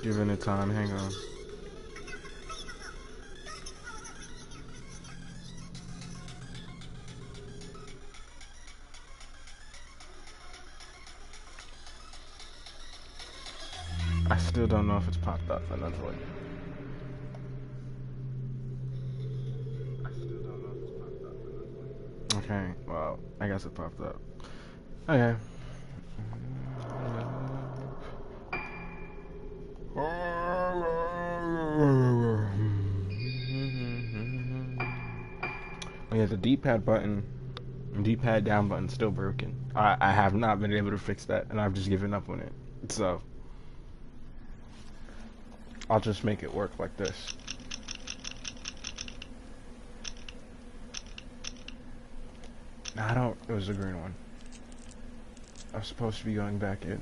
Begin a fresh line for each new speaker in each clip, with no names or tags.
Given it time, hang on. I still don't know if it's popped up, but that's what. Okay, well, I guess it popped up. Okay. Oh yeah, the D-pad button, D-pad down button still broken. I have not been able to fix that, and I've just given up on it. So I'll just make it work like this. I don't. It was a green one. I was supposed to be going back in.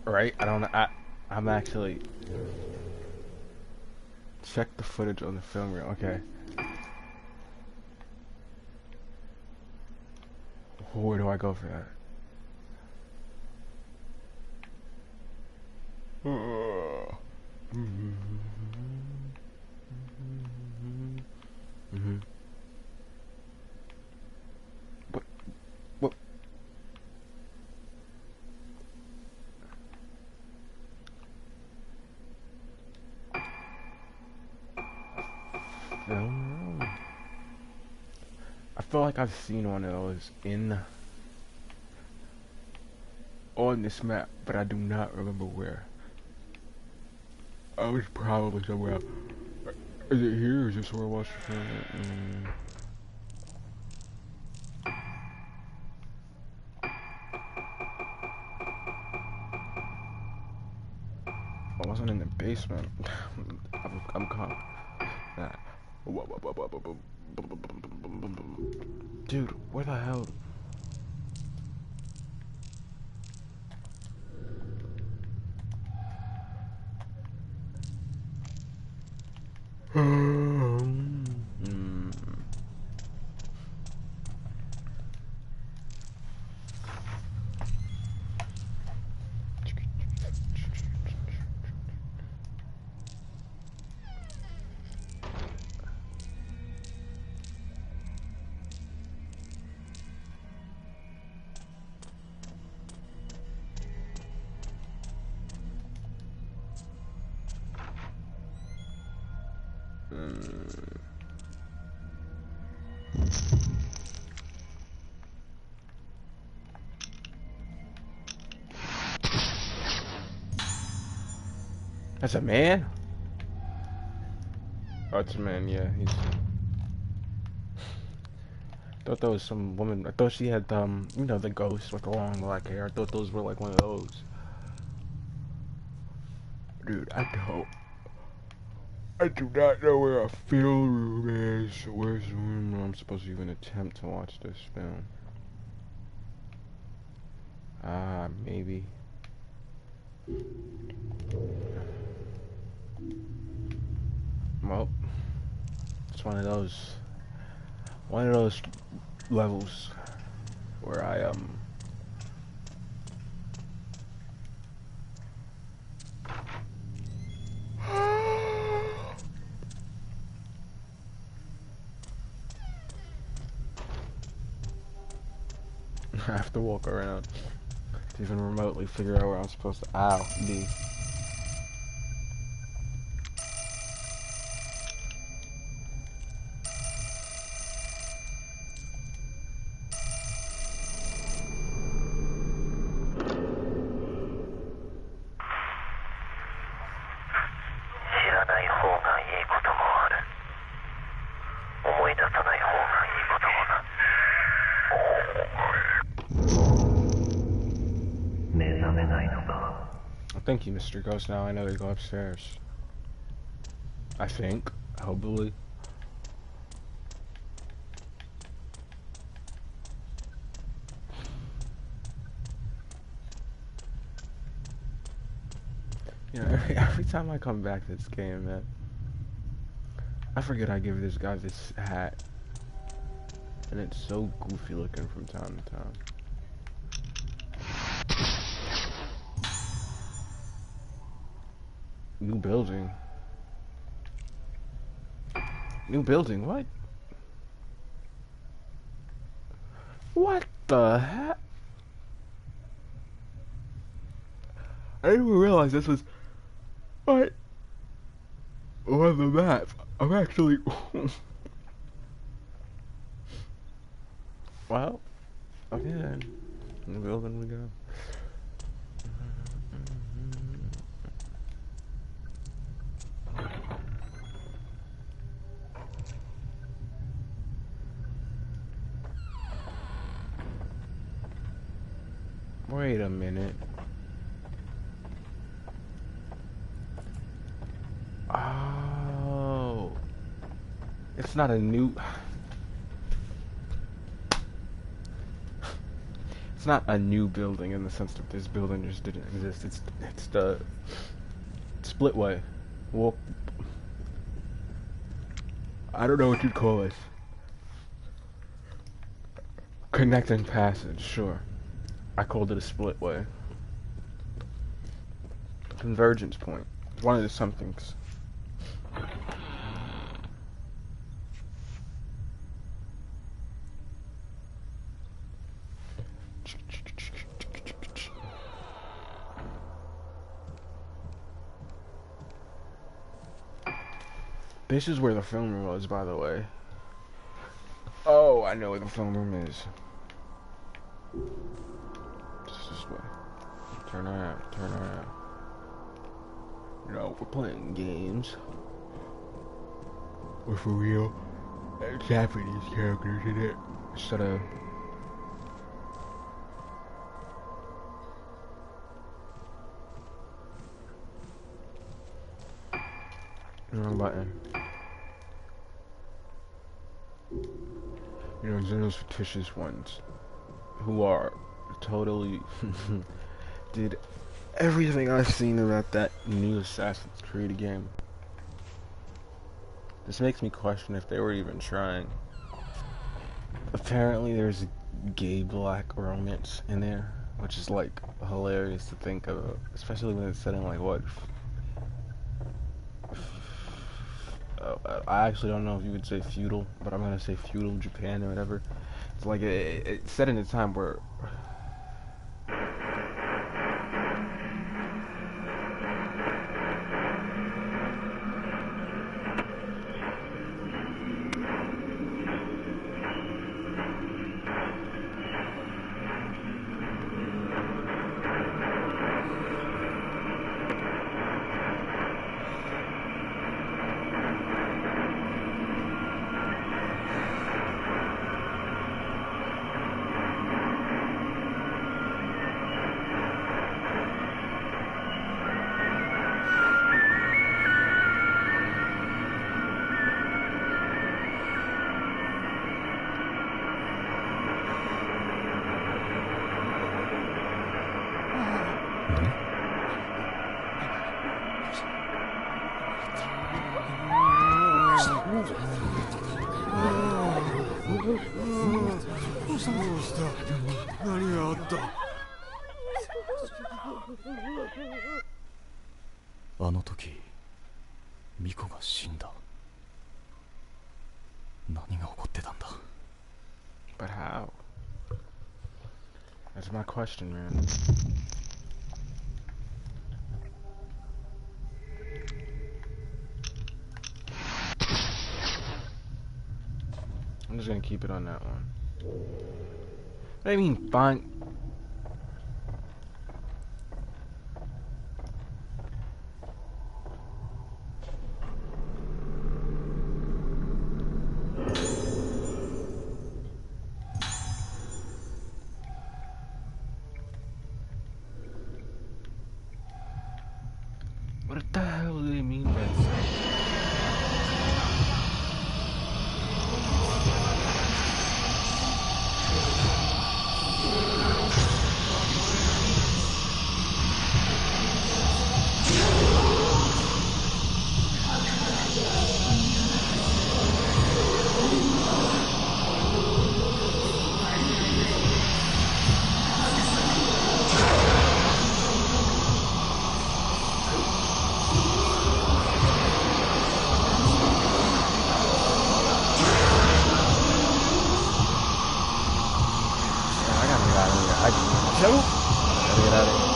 Right? I don't know. I'm actually check the footage on the film reel. Okay. Where do I go for that? What? Film reel? I feel like I've seen one of those on this map, but I do not remember where. I was probably somewhere else. Is it here or is this where I watched the film? I wasn't in the basement. I'm calm. Nah. Dude, where the hell? That's a man? Oh, it's a man, yeah. He's. I thought that was some woman. I thought she had, you know, the ghost with the long black hair. I thought those were like one of those. Dude, I do not know where a film room is. Where's the room where I'm supposed to even attempt to watch this film? Maybe. Well, it's one of those levels where I have to walk around to even remotely figure out where I'm supposed to be. Thank you, Mr. Ghost. Now I know to go upstairs. I think. Hopefully. You know, every time I come back to this game, man, I forget I give this guy this hat. And it's so goofy looking from time to time. New building. New building, what? What the heck? I didn't even realize this was what on the map. I'm actually well, okay then. New building we go. Wait a minute. Oh, it's not a new. It's not a new building in the sense that this building just didn't exist. It's the splitway. Well, I don't know what you'd call it. Connecting passage, sure. I called it a splitway. Convergence point. One of the somethings. This is where the film room was, by the way. Oh, I know where the film room is. Just this way. Turn around, turn around. No, we're playing games. We're for real Japanese characters in it. Instead of wrong button. You know, those fictitious ones who are totally did everything I've seen about that new Assassin's Creed game. This makes me question if they were even trying. Apparently there's gay black romance in there, which is like hilarious to think of, especially when it's set in like what? I actually don't know if you would say feudal, but I'm gonna say feudal Japan or whatever. It's like it's set in a time where But how? That's my question, man. I'm just gonna keep it on that one. I mean, fine. I jump. Gotta get out of here.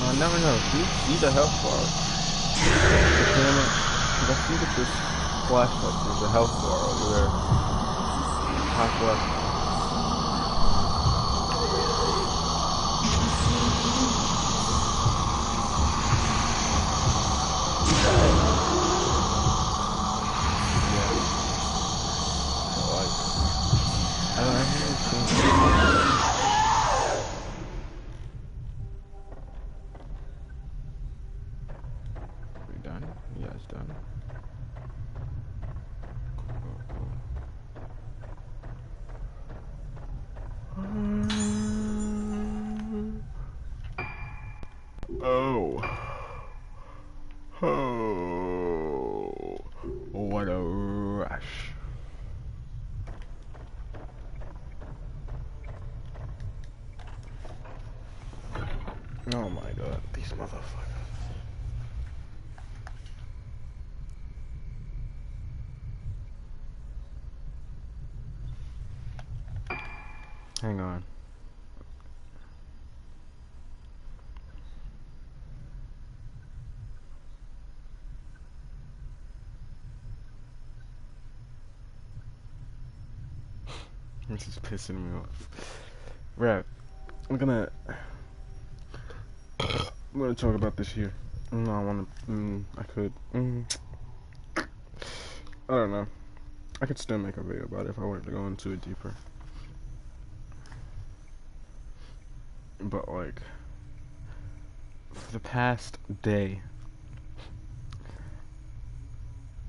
I never know. See the health bar. The camera. I see that this flashlight. There's a health bar over there. Top left. Oh, what a rush. Oh my god, these motherfuckers. Hang on. This is pissing me off. Right. I'm gonna talk about this here. No, I wanna. I could. I don't know. I could still make a video about it if I wanted to go into it deeper. But like, for the past day,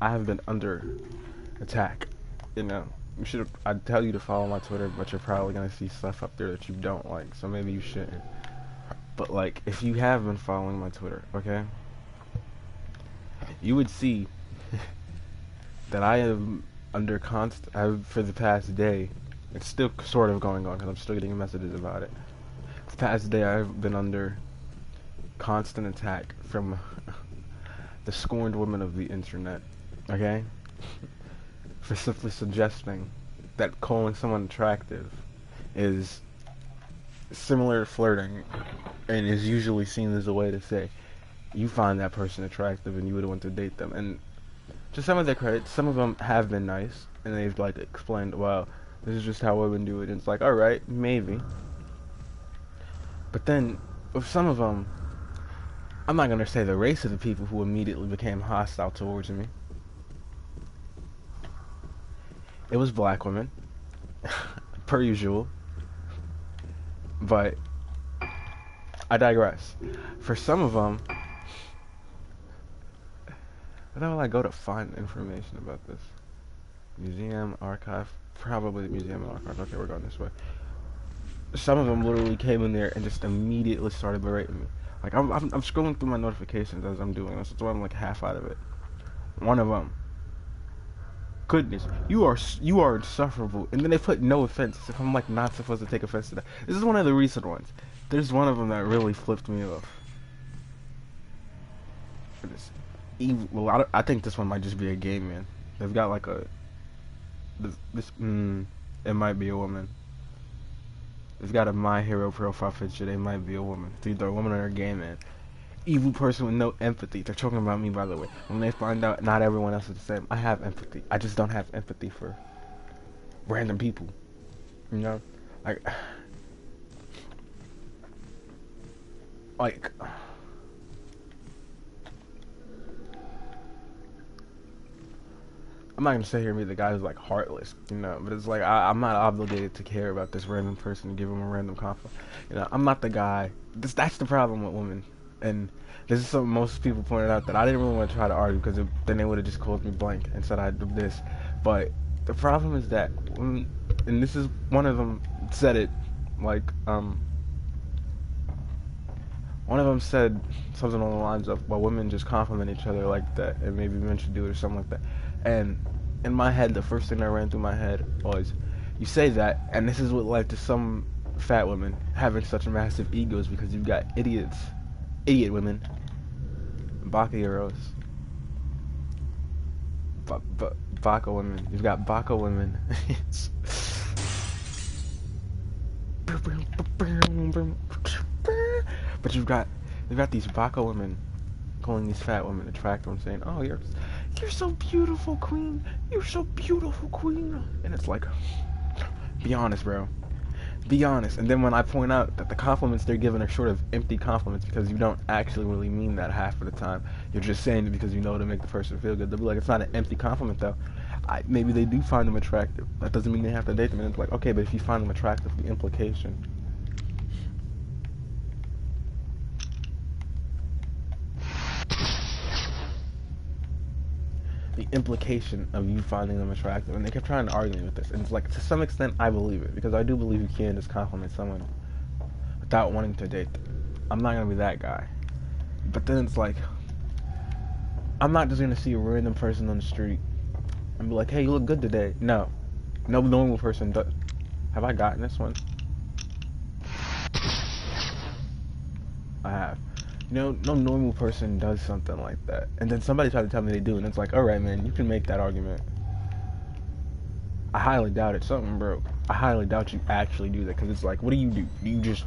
I have been under attack. You know, I'd tell you to follow my Twitter, but you're probably gonna see stuff up there that you don't like, so maybe you shouldn't. But like, if you have been following my Twitter, okay, you would see that I am under for the past day. It's still sort of going on because I'm still getting messages about it. The past day I've been under constant attack from the scorned women of the internet, okay? For simply suggesting that calling someone attractive is similar to flirting and is usually seen as a way to say you find that person attractive and you would want to date them. And to some of their credit, some of them have been nice and they've like explained, well, this is just how women do it, and it's like, alright, maybe. But then, with some of them, I'm not going to say the race of the people who immediately became hostile towards me. It was black women, per usual. But, I digress. For some of them, where will I go to find information about this? Museum, archive, probably the museum and archive. Okay, we're going this way. Some of them literally came in there and just immediately started berating me. Like, I'm scrolling through my notifications as I'm doing this. That's why I'm like half out of it. One of them, goodness, you are insufferable. And then they put no offense, as if I'm like not supposed to take offense to that. This is one of the recent ones. There's one of them that really flipped me off. Well, I think this one might just be a gay man. They've got like a it might be a woman. It's got a My Hero profile picture. They might be a woman. It's either a woman or a gay man. Evil person with no empathy. They're talking about me, by the way. When they find out not everyone else is the same, I have empathy. I just don't have empathy for random people. You know? Like I'm not gonna sit here and be the guy who's like heartless, you know, but it's like I'm not obligated to care about this random person and give him a random compliment. You know, I'm not the guy. That's the problem with women, and this is something most people pointed out that I didn't really want to try to argue because then they would have just called me blank and said I did this. But the problem is that women, and this is one of them said it, like one of them said something along the lines of, well, women just compliment each other like that, and maybe men should do it or something like that. And in my head, the first thing that ran through my head was, you say that, and this is what led to some fat women having such massive egos because you've got idiot women, baka heroes, baka women. You've got baka women. But you've got these baka women calling these fat women attractive and saying, "Oh, you're so beautiful, queen. You're so beautiful, queen." And it's like, be honest, bro. Be honest. And then when I point out that the compliments they're giving are sort of empty compliments because you don't actually really mean that half of the time. You're just saying it because you know to make the person feel good. They'll be like, it's not an empty compliment though. Maybe they do find them attractive. That doesn't mean they have to date them. And it's like, okay, but if you find them attractive, the implication. The implication of you finding them attractive. And they kept trying to argue me with this. And it's like, to some extent, I believe it. Because I do believe you can just compliment someone without wanting to date them. I'm not going to be that guy. But then it's like, I'm not just going to see a random person on the street and be like, hey, you look good today. No. No normal person does. Have I gotten this one? I have. You know, no normal person does something like that. And then somebody tried to tell me they do, and it's like, alright, man, you can make that argument. I highly doubt it. Something broke. I highly doubt you actually do that, because it's like, what do? Do you just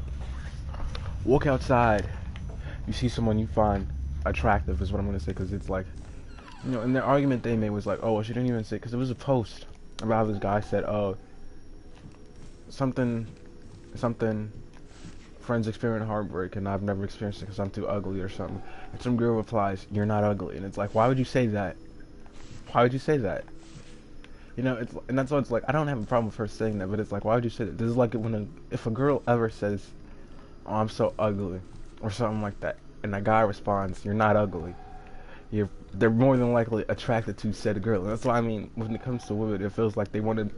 walk outside, you see someone you find attractive, is what I'm going to say, because it's like, you know, and the argument they made was like, oh, well, she didn't even say, because it was a post about how this guy said, oh, something, friends experience heartbreak, and I've never experienced it because I'm too ugly or something. And some girl replies, you're not ugly. And it's like, why would you say that? Why would you say that? You know, and that's why it's like, I don't have a problem with her saying that, but it's like, why would you say that? This is like if a girl ever says, oh, I'm so ugly, or something like that, and a guy responds, you're not ugly, they're more than likely attracted to said girl. And that's why, I mean, when it comes to women, it feels like they want to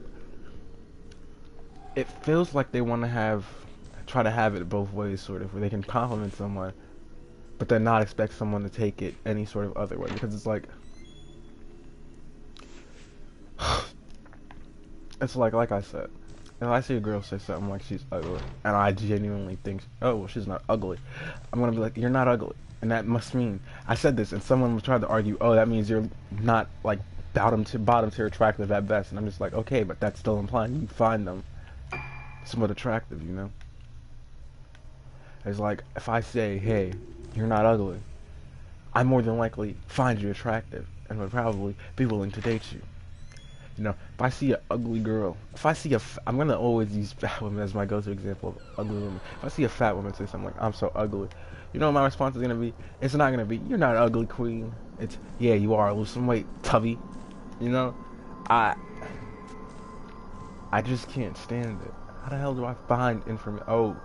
try to have it both ways, sort of, where they can compliment someone, but then not expect someone to take it any sort of other way, because it's like, like I said, if I see a girl say something like she's ugly, and I genuinely think, oh, well, she's not ugly, I'm gonna be like, you're not ugly, and that must mean, I said this, and someone tried to argue, oh, that means you're not, like, bottom tier attractive at best, and I'm just like, okay, but that's still implying you find them somewhat attractive, you know? It's like, if I say, hey, you're not ugly, I more than likely find you attractive and would probably be willing to date you. You know, if I see an ugly girl, I'm going to always use fat women as my go-to example of ugly women. If I see a fat woman say something like, I'm so ugly, you know what my response is going to be? It's not going to be, you're not ugly, queen. It's, yeah, you are, lose some weight, tubby. You know, I just can't stand it. How the hell do I find information? Oh.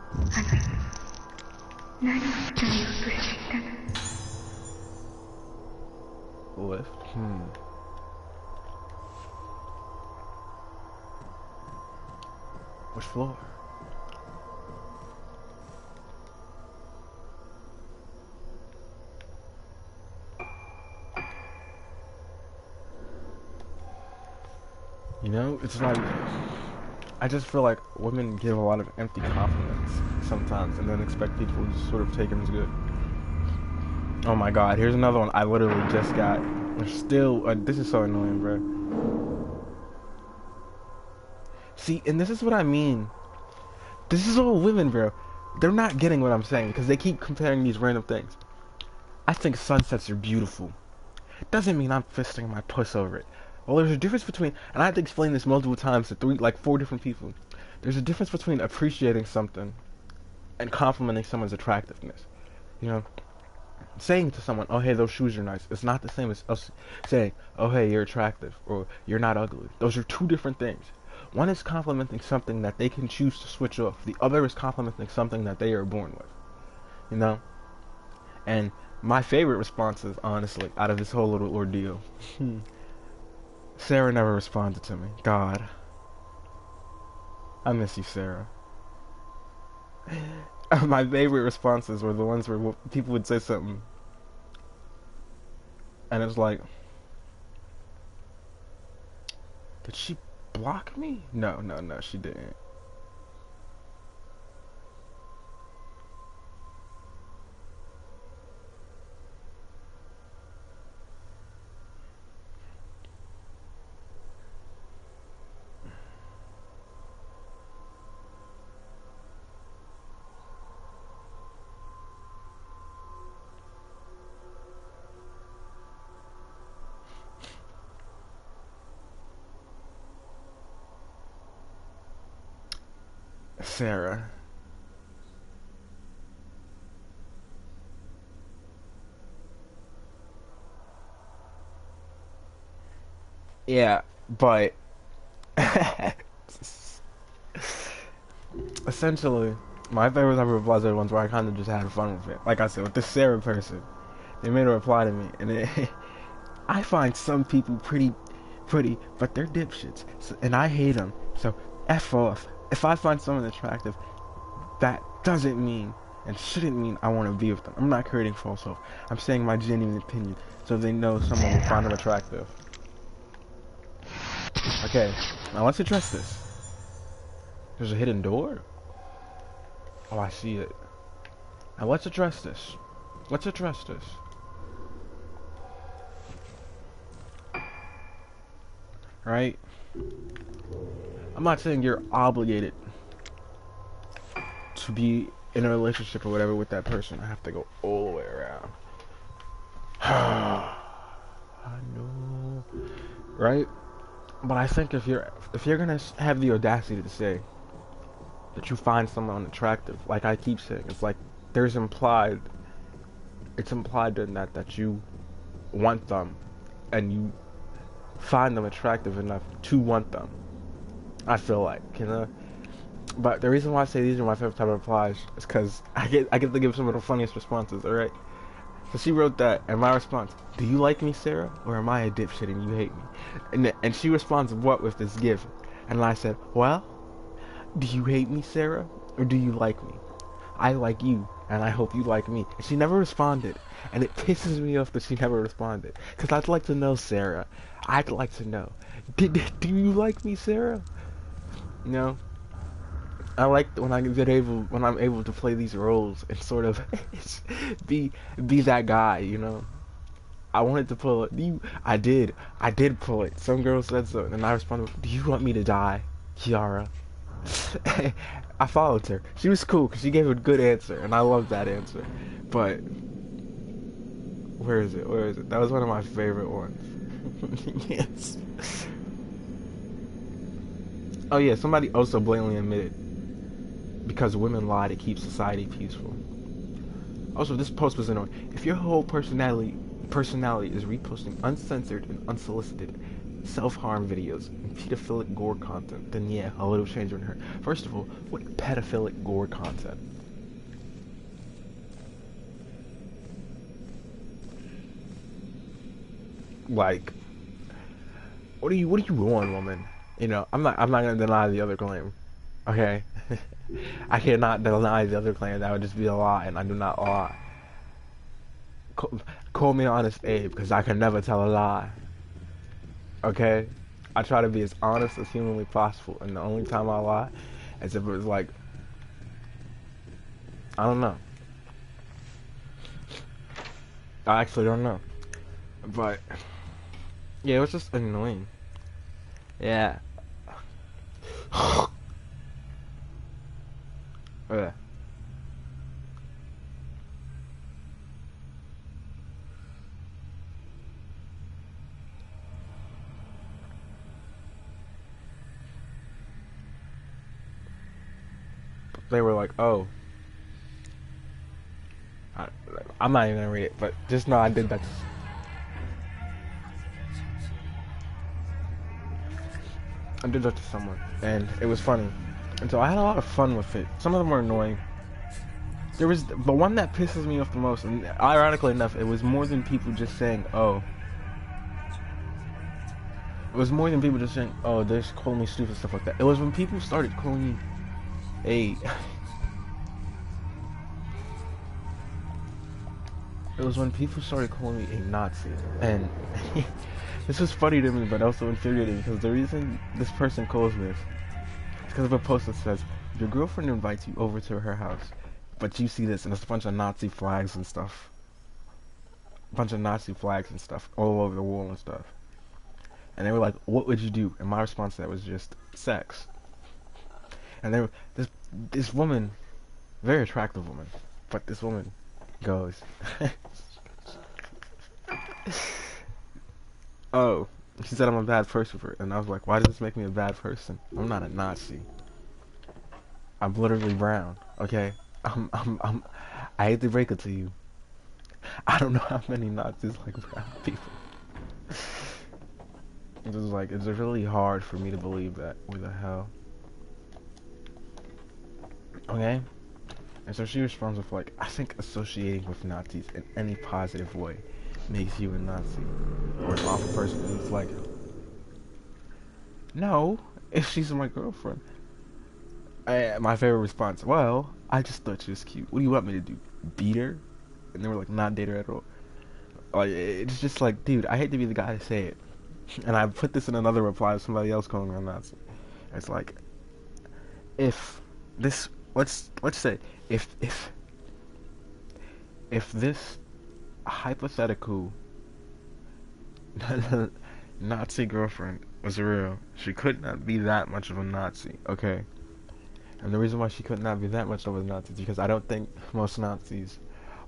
Lift? Which floor? You know, it's like, I just feel like women give a lot of empty compliments sometimes and then expect people to sort of take them as good. Oh my god, here's another one I literally just got. Still, this is so annoying, bro. See, and this is what I mean. This is all women, bro. They're not getting what I'm saying because they keep comparing these random things. I think sunsets are beautiful. Doesn't mean I'm fisting my puss over it. Well, there's a difference between, and I have to explain this multiple times to 4 different people. There's a difference between appreciating something and complimenting someone's attractiveness. You know, saying to someone, oh, hey, those shoes are nice, it's not the same as us saying, oh, hey, you're attractive, or you're not ugly. Those are 2 different things. One is complimenting something that they can choose to switch off. The other is complimenting something that they are born with. You know? And my favorite responses, honestly, out of this whole little ordeal, Sarah never responded to me. God. I miss you, Sarah. My favorite responses were the ones where people would say something, and it was like, did she block me? No, she didn't. Sarah. Yeah, but essentially, my favorite type of replies are the ones where I kind of just had fun with it. Like I said, with the Sarah person, they made a reply to me, and I find some people pretty, but they're dipshits, so, and I hate them. So f off. If I find someone attractive, that doesn't mean and shouldn't mean I want to be with them. I'm not creating false hope. I'm saying my genuine opinion, so they know someone will find them attractive. Okay, now let's address this. There's a hidden door? Oh, I see it. Now let's address this. Let's address this. Right? I'm not saying you're obligated to be in a relationship or whatever with that person. I have to go all the way around. I know. Right? But I think if you're gonna have the audacity to say that you find someone attractive, like I keep saying, it's like it's implied in that you want them and you find them attractive enough to want them. I feel like, you know. But the reason why I say these are my favorite type of replies is because I get to give some of the funniest responses. All right. So she wrote that, and my response: "Do you like me, Sarah, or am I a dipshit and you hate me?" And she responds, "What with this gift?" And I said, "Well, do you hate me, Sarah, or do you like me? I like you, and I hope you like me." And she never responded, and it pisses me off that she never responded. Cause I'd like to know, Sarah. I'd like to know. Do you like me, Sarah? You know. I like when I'm able to play these roles and sort of be that guy, you know. I wanted to pull it. I did pull it. Some girl said so, and I responded, "Do you want me to die, Kiara?" I followed her. She was cool because she gave a good answer, and I loved that answer. But where is it? Where is it? That was one of my favorite ones. Yes. Oh yeah, somebody also blatantly admitted, because women lie to keep society peaceful. Also, this post was annoying. If your whole personality is reposting uncensored and unsolicited self-harm videos and pedophilic gore content, then yeah, a little change wouldn't hurt. First of all, what pedophilic gore content? Like, what are you on, woman? You know, I'm not gonna deny the other claim. Okay? I cannot deny the other claim. That would just be a lie, and I do not lie. Call me Honest Abe, because I can never tell a lie. Okay? I try to be as honest as humanly possible, and the only time I lie is if it was like, I don't know. I actually don't know. But, yeah, it was just annoying. Yeah. Yeah. They were like, oh. I'm not even gonna read it, but just know I did that. I did that to someone, and it was funny. And so I had a lot of fun with it. Some of them were annoying. There was the one that pisses me off the most, and ironically enough, it was more than people just saying, oh. It was more than people just saying, oh, they're calling me stupid, stuff like that. It was when people started calling me a... It was when people started calling me a Nazi. And this was funny to me, but also infuriating, because the reason this person calls this is because of a post that says, your girlfriend invites you over to her house, but you see this, and it's a bunch of Nazi flags and stuff. A bunch of Nazi flags and stuff all over the wall and stuff. And they were like, what would you do? And my response to that was just sex. And they were, this woman, very attractive woman, but this woman goes, oh, she said I'm a bad person for it. And I was like, why does this make me a bad person? I'm not a Nazi. I'm literally brown. Okay. I'm. I hate to break it to you. I don't know how many Nazis like brown people. It's just like it's really hard for me to believe that. What the hell? Okay. And so she responds with like, I think associating with Nazis in any positive way makes you a Nazi or an awful person. And it's like, no, if she's my girlfriend. My favorite response, well, I just thought she was cute. What do you want me to do? Beat her? And they were like, not date her at all. Like, it's just like, dude, I hate to be the guy to say it. And I put this in another reply of somebody else calling her a Nazi. It's like, if this, let's say, if this hypothetical Nazi girlfriend was real, she could not be that much of a Nazi, okay? And the reason why she could not be that much of a Nazi is because I don't think most Nazis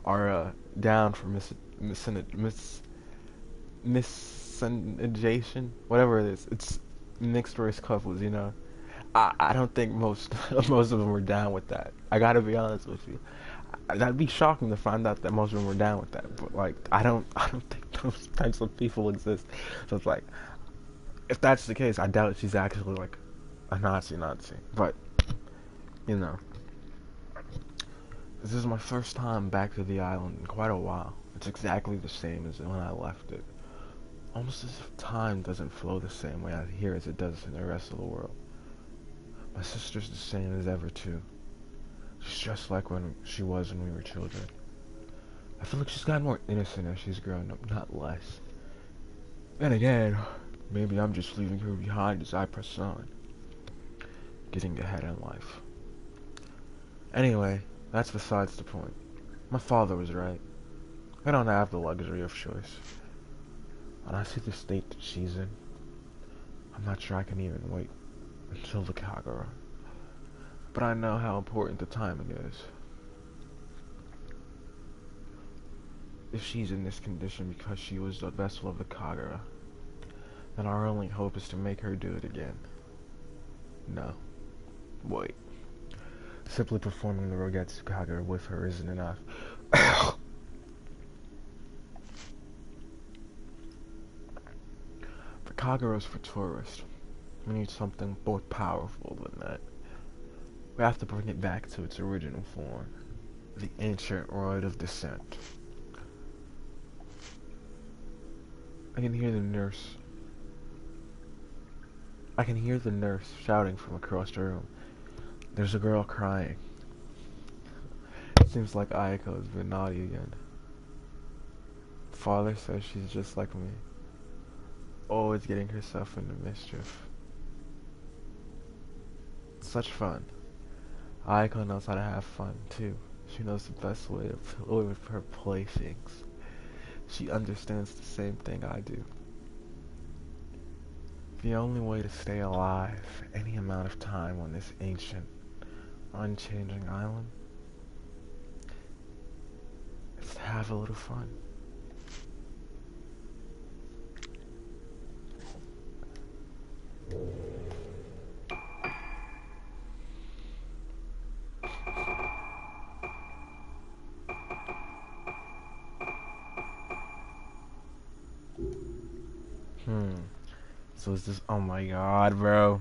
are down for miscegenation, whatever it is. It's mixed race couples, you know. I don't think most most of them were down with that. I gotta be honest with you. That'd be shocking to find out that most of them were down with that. But like, I don't think those types of people exist. So it's like, if that's the case, I doubt she's actually like a Nazi. But you know, this is my first time back to the island in quite a while. It's exactly the same as when I left it. Almost as if time doesn't flow the same way out here as it does in the rest of the world. My sister's the same as ever too. She's just like when she was when we were children. I feel like she's gotten more innocent as she's grown up, not less. Then again, maybe I'm just leaving her behind as I press on, getting ahead in life. Anyway, that's besides the point. My father was right. I don't have the luxury of choice. When I see the state that she's in, I'm not sure I can even wait until the Kagura. But I know how important the timing is. If she's in this condition because she was the vessel of the Kagura, then our only hope is to make her do it again. No. Wait. Simply performing the Rogetsu Kagura with her isn't enough. The Kagura's for tourists. We need something more powerful than that. We have to bring it back to its original form. The ancient rite of descent. I can hear the nurse shouting from across the room. There's a girl crying. It seems like Ayako has been naughty again. Father says she's just like me. Always getting herself into mischief. Such fun. Ayako knows how to have fun, too. She knows the best way to play with her playthings. She understands the same thing I do. The only way to stay alive any amount of time on this ancient, unchanging island is to have a little fun. So is this, oh my god, bro.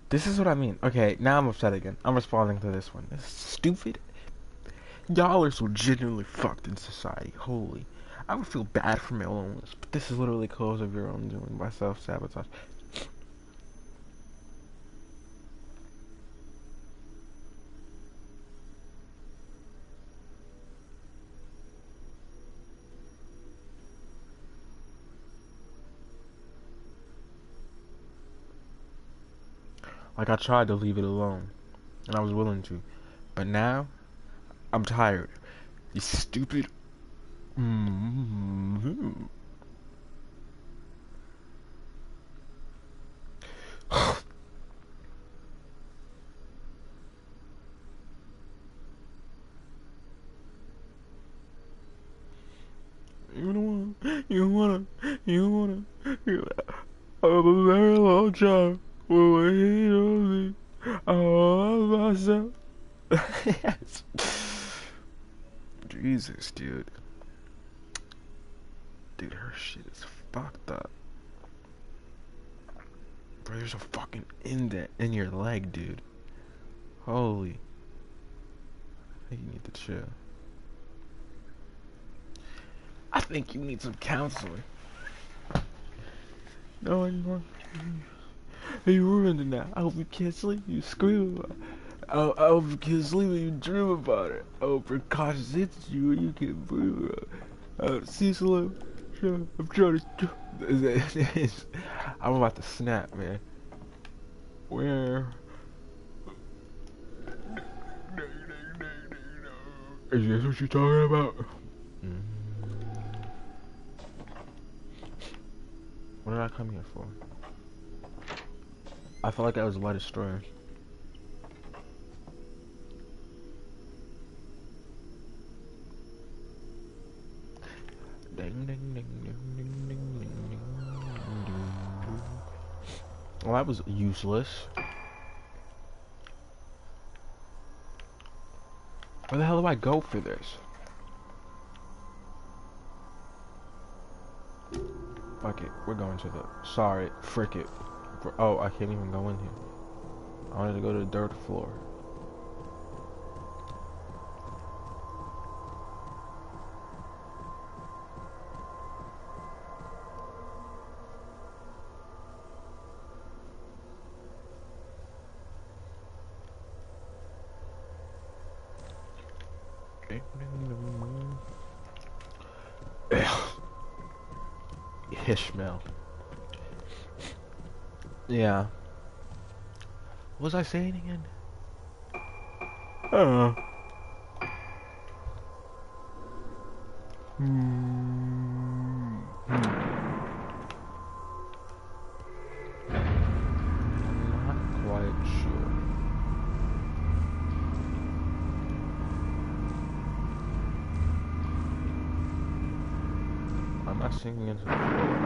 This is what I mean. Okay, now I'm upset again. I'm responding to this one. This is stupid. Y'all are so genuinely fucked in society. Holy. I would feel bad for my loneliness, but this is literally cause of your own doing by self-sabotage. Like, I tried to leave it alone, and I was willing to, but now, I'm tired. You stupid. You wanna. of a very long time. Waiting on me. I love myself. Yes. Jesus, dude. Dude, her shit is fucked up. Bro, there's a fucking indent in your leg, dude. Holy. I think you need to chill. I think you need some counseling. No anymore. You ruined it. I hope you can't sleep. You scream about it. I hope you can't sleep and you dream about it. I hope your conscience hits you and you can't breathe. Cecil, I'm trying to. I'm about to snap, man. Where? Is this what you're talking about? What did I come here for? I felt like I was led astray. Ding, ding, ding, ding, ding, ding, ding, ding. Well, that was useless. Where the hell do I go for this? Fuck it, we're going to the... Sorry, frick it. Oh, I can't even go in here. I wanted to go to the dirt floor. Ishmael. Yeah. What was I saying again? I don't know. I'm not quite sure. I'm not sinking into the floor.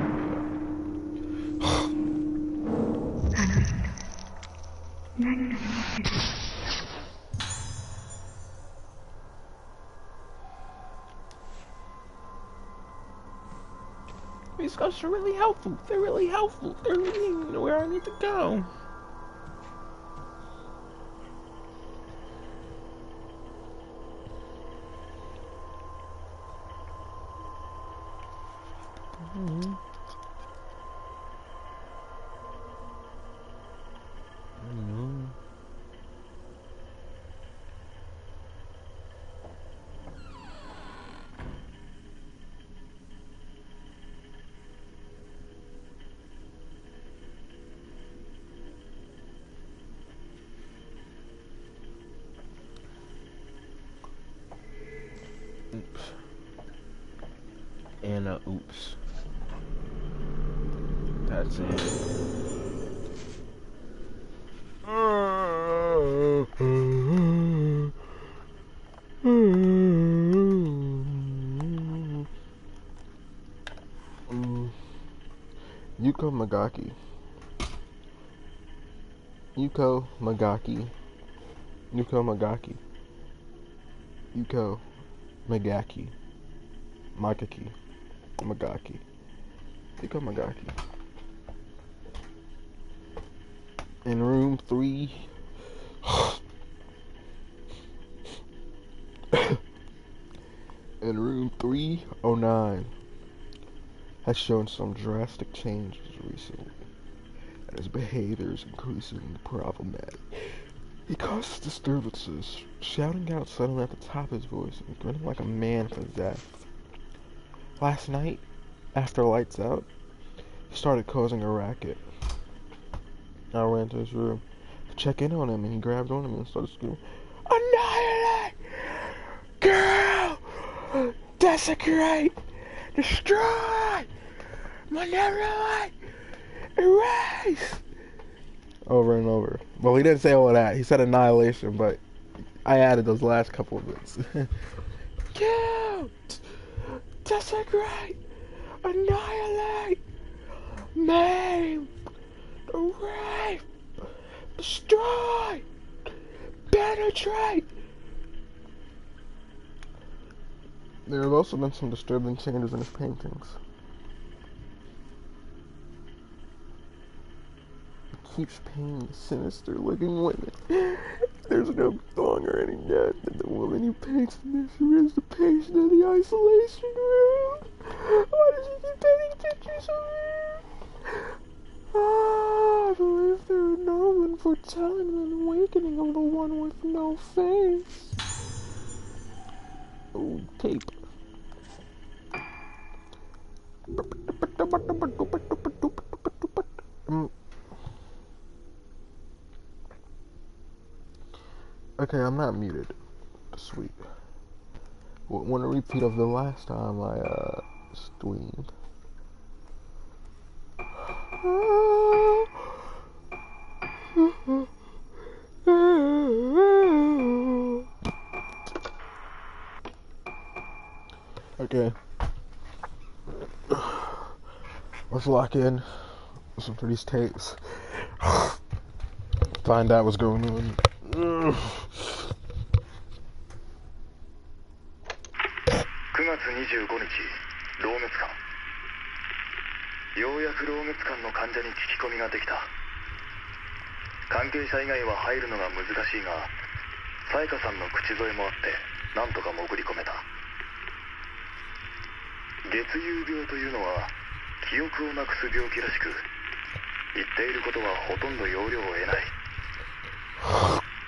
These ghosts are really helpful. They're really helpful. They're leading me where I need to go. Oops. And oops. That's it. Yuko Magaki. Yuko Magaki. Yuko Magaki. Yuko Magaki. Magaki. Magaki. Yuko Magaki. In room 3. In room 309 has shown some drastic changes recently, and his behavior is increasingly problematic. He causes disturbances, shouting out suddenly at the top of his voice and grinning like a man possessed. Last night, after lights out, he started causing a racket. I ran to his room to check in on him, and he grabbed on him and started screaming, "Annihilate! Girl! Desecrate! Destroy! Manipulate! Erase!" Over and over. Well, he didn't say all of that. He said annihilation, but I added those last couple of bits. Kill! Desecrate! Annihilate! Maim, rape, destroy, penetrate. There have also been some disturbing changes in his paintings. He keeps painting sinister-looking women. There's no longer any doubt that the woman he paints in this room is the patient in the isolation room. Why does he keep painting pictures of her? I believe there are no one foretelling an awakening of the one with no face. Oh, tape. Okay, I'm not muted. Sweet. Want a repeat of the last time I streamed? Okay. Let's lock in. Listen for these tapes. Find out what's going on.
9月25日、老月館。ようやく老月館の患者に聞き込みができた。関係者以外は入るのが難しいが、さやかさんの口添えもあってなんとか潜り込めた。月遊病というのは記憶をなくす病気らしく、言っていることはほとんど要領を得ない。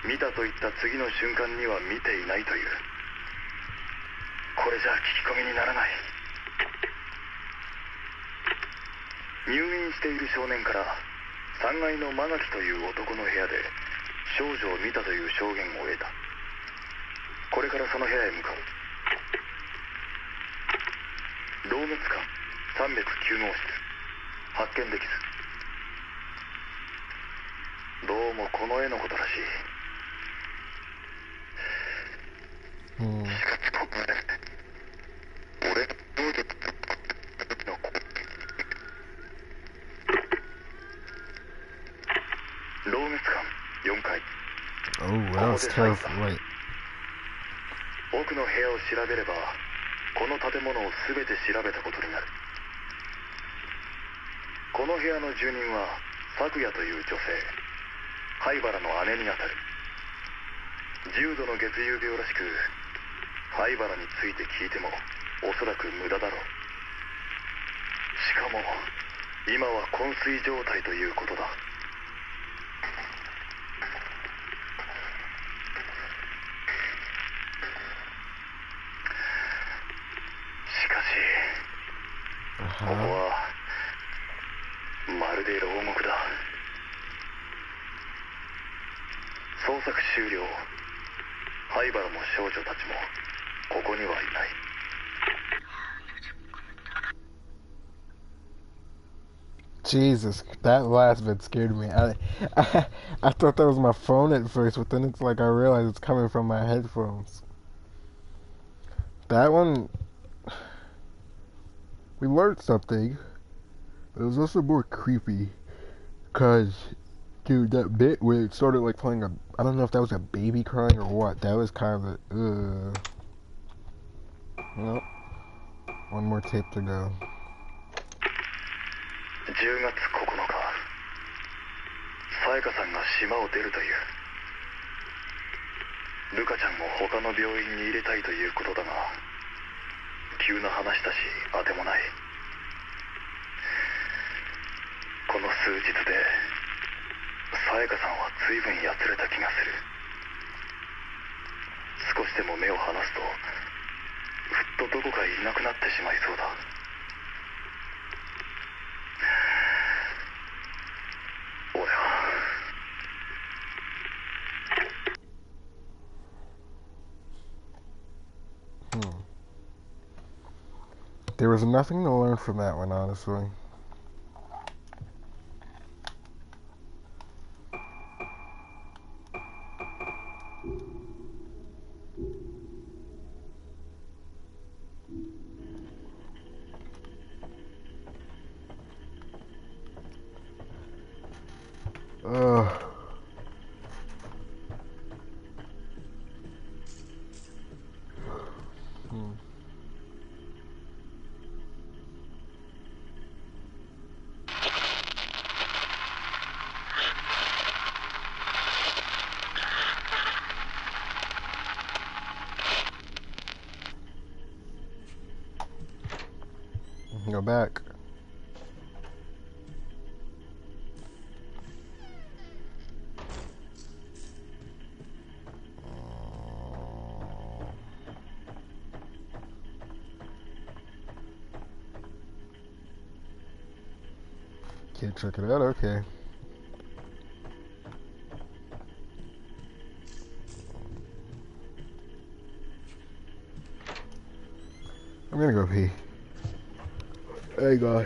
見たと言った次の瞬間には見ていないという。これじゃ聞き込みにならない。入院している少年から3階の間垣という男の部屋で少女を見たという証言を得た。これからその部屋へ向かう。老月館309号室、発見できず。どうもこの絵のことらしい。しかしここで俺どうで老月館4階。
Oh, that was terrible. Wait.
奥の部屋を調べればこの建物を全て調べたことになる。この部屋の住人は咲夜という女性、灰原の姉にあたる。重度の月遊病らしく、灰原について聞いてもおそらく無駄だろう。しかも今は昏睡状態ということだ。しかしここはまるで牢獄だ。捜索終了。灰原も少女たちもここにはいない。
Jesus, that last bit scared me. I thought that was my phone at first, but then it's like I realized it's coming from my headphones. That one, we learned something. It was also more creepy, cause, dude, that bit where it started like playing I don't know if that was a baby crying or what. That was kind of Nope. One more tape to go.
10月9日、さやかさんが島を出るという。ルカちゃんを他の病院に入れたいということだが、急な話だし当てもない。この数日でさやかさんは随分やつれた気がする。少しでも目を離すとふっとどこかいなくなってしまいそうだ。俺は
There was nothing to learn from that one, honestly. Go back. Can't check it out, okay. I'm gonna go pee. Hey, God.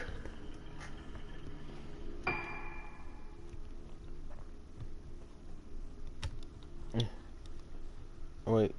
Wait.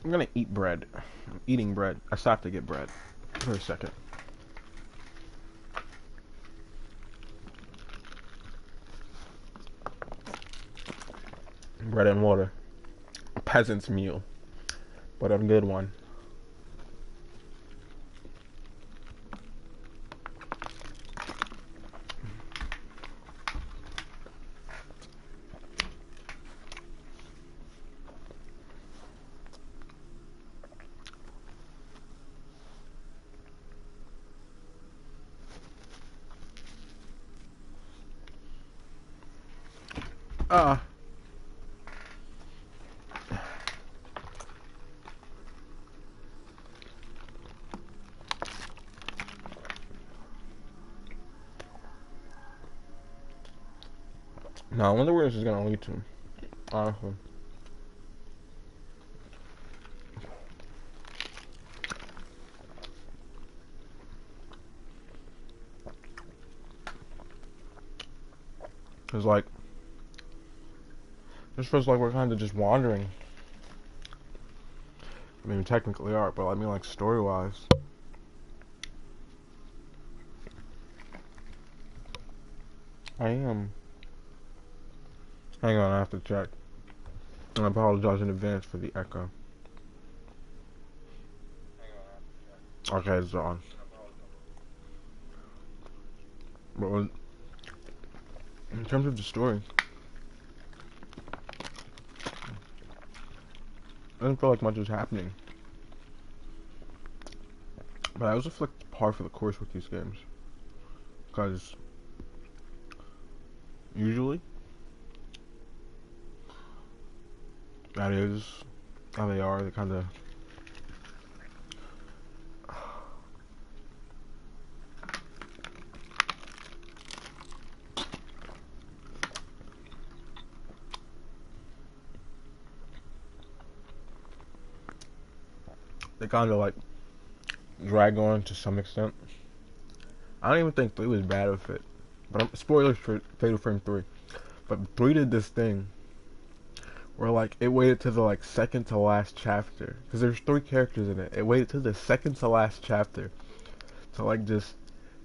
I'm gonna eat bread. I'm eating bread. I stopped to get bread for a second. Bread and water. Peasant's meal, but a good one. Ah. No, I wonder where this is gonna lead to. Honestly. Cause like, this feels like we're kind of just wandering. I mean, we technically are, but I mean like story-wise. I am. Hang on, I have to check. I apologize in advance for the echo. Okay, it's on. But in terms of the story, it doesn't feel like much is happening. But I also feel like it's par for the course with these games. Because usually, that is how they are. They kind of like drag on to some extent. I don't even think 3 was bad with it. But spoilers for Fatal Frame 3. But 3 did this thing where like it waited to the like second to last chapter, because there's 3 characters in it. It waited to the second to last chapter to like just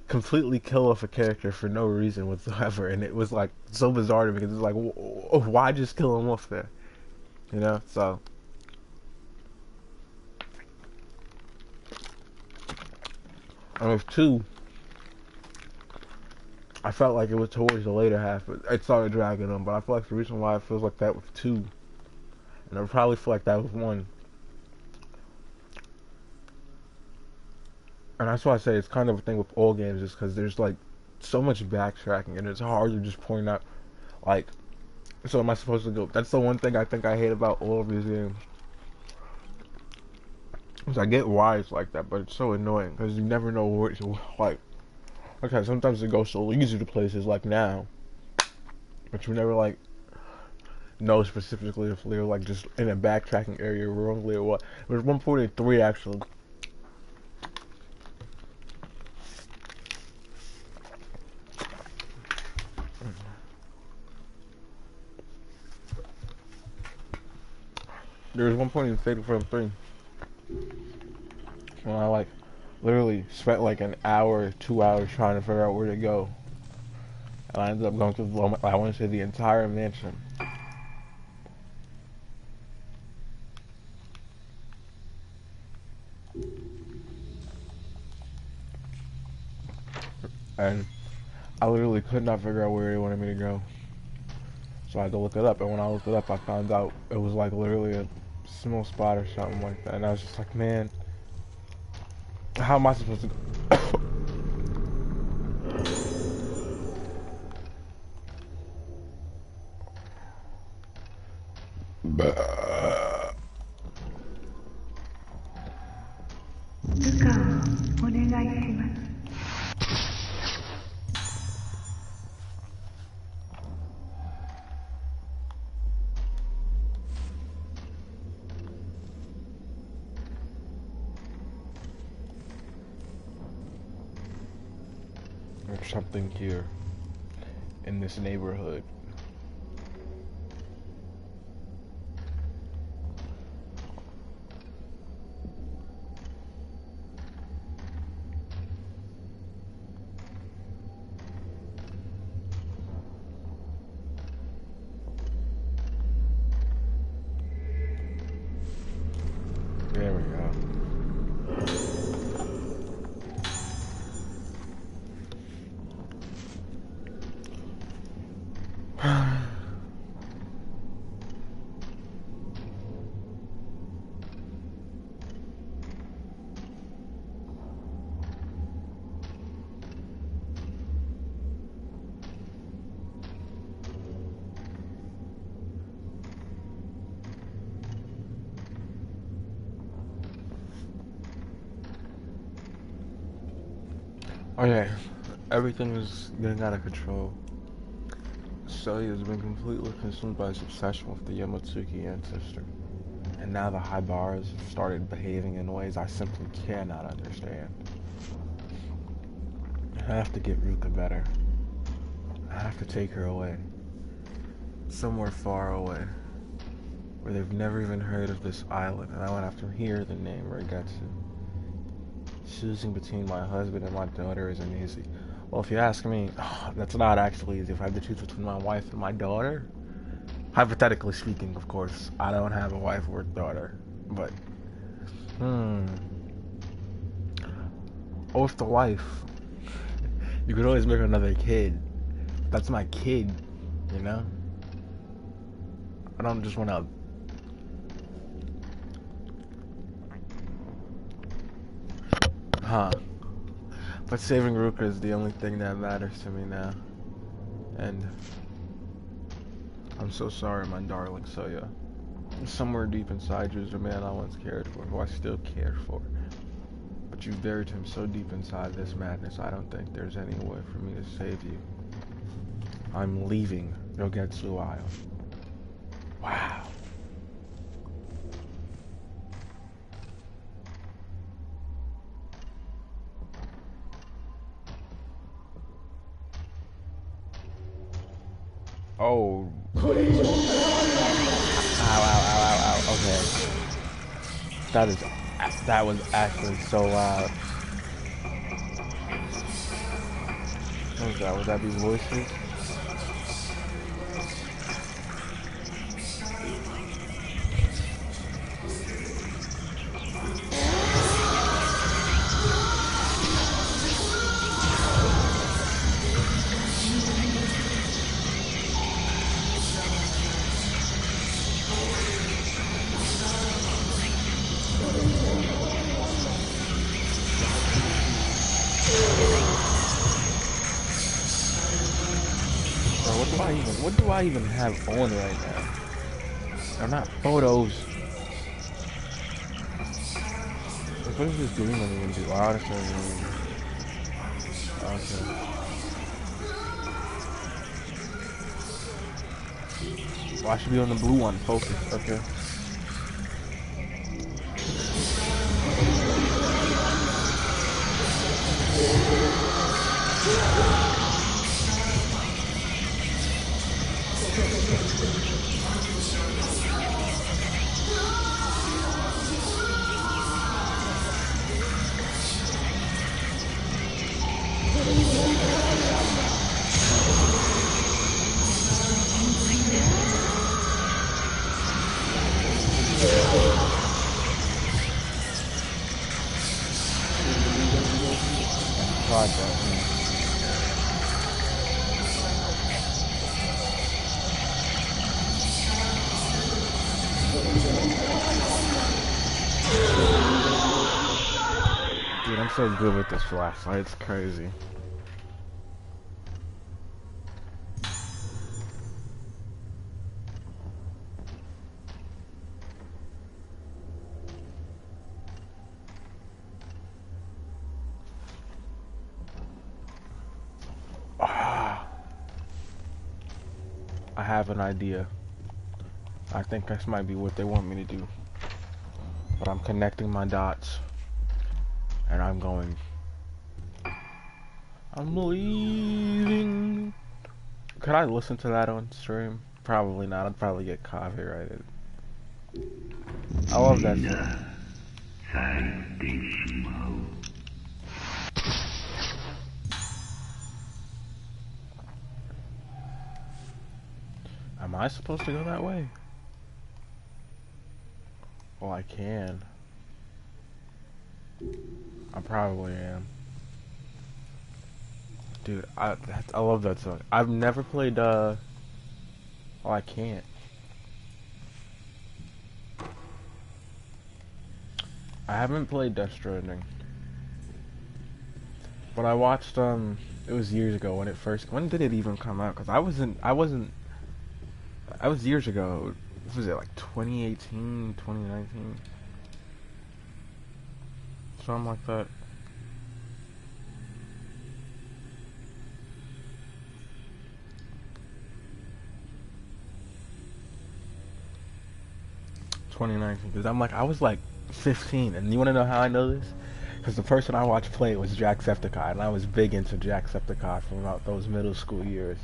completely kill off a character for no reason whatsoever, and it was like so bizarre to me because it's like, why just kill him off there, you know? So and with 2, I felt like it was towards the later half. It started dragging on, but I feel like the reason why it feels like that with 2, and I probably feel like that with 1, and that's why I say it's kind of a thing with all games, is because there's like so much backtracking, and it's hard to just point out like, so am I supposed to go? That's the one thing I think I hate about all of these games. Cause I get why it's like that, but it's so annoying because you never know where it's like. Okay, sometimes it goes so easy to places like now, but you never like know specifically if they're like just in a backtracking area wrongly or what. There's one point in 3 actually. There was one point in Fatal Frame 3 when I like literally spent like an hour, 2 hours trying to figure out where to go, and I ended up going through I want to say the entire mansion. And I literally could not figure out where they wanted me to go. So I had to look it up, and when I looked it up, I found out it was like literally a small spot or something like that. And I was just like, man, how am I supposed to go? There's something here in this neighborhood. There we go. Okay, everything is getting out of control. Soya has been completely consumed by his obsession with the Yamotsuki ancestor. And now the Haibaras have started behaving in ways I simply cannot understand. I have to get Ruka better. I have to take her away. Somewhere far away. Where they've never even heard of this island, and I won't have to hear the name Regetsu. Choosing between my husband and my daughter isn't easy. Well, if you ask me, that's not actually easy. If I have to choose between my wife and my daughter, hypothetically speaking, of course, I don't have a wife or a daughter, but, with the wife, you could always make another kid. That's my kid, you know? I don't just want to... But saving Ruka is the only thing that matters to me now. And I'm so sorry, my darling Soya. Somewhere deep inside you is a man I once cared for, who I still care for. But you buried him so deep inside this madness, I don't think there's any way for me to save you. I'm leaving Rogetsu Isle. Wow. Oh. Ow, ow, ow, ow, ow. Okay. That was actually so loud. What was that? Would that be voices? Bro, what do I even have on right now? They're not photos. What is this green one even do? Oh, that's not okay. Well, I should be on the blue one. Focus. Okay. Dude, I'm so good with this flashlight. It's crazy. I have an idea. I think this might be what they want me to do. But I'm connecting my dots. And I'm going. I'm leaving. Could I listen to that on stream? Probably not. I'd probably get copyrighted. I love that song. Am I supposed to go that way? Well, I can. I probably am. Dude, I love that song. I've never played, oh, I can't. I haven't played Death Stranding. But I watched, it was years ago when did it even come out? Because I was years ago. What was it, like 2018, 2019? Something like that. 2019, because I'm like, I was like 15, and you want to know how I know this? Because the person I watched play was Jacksepticeye, and I was big into Jacksepticeye from about those middle school years,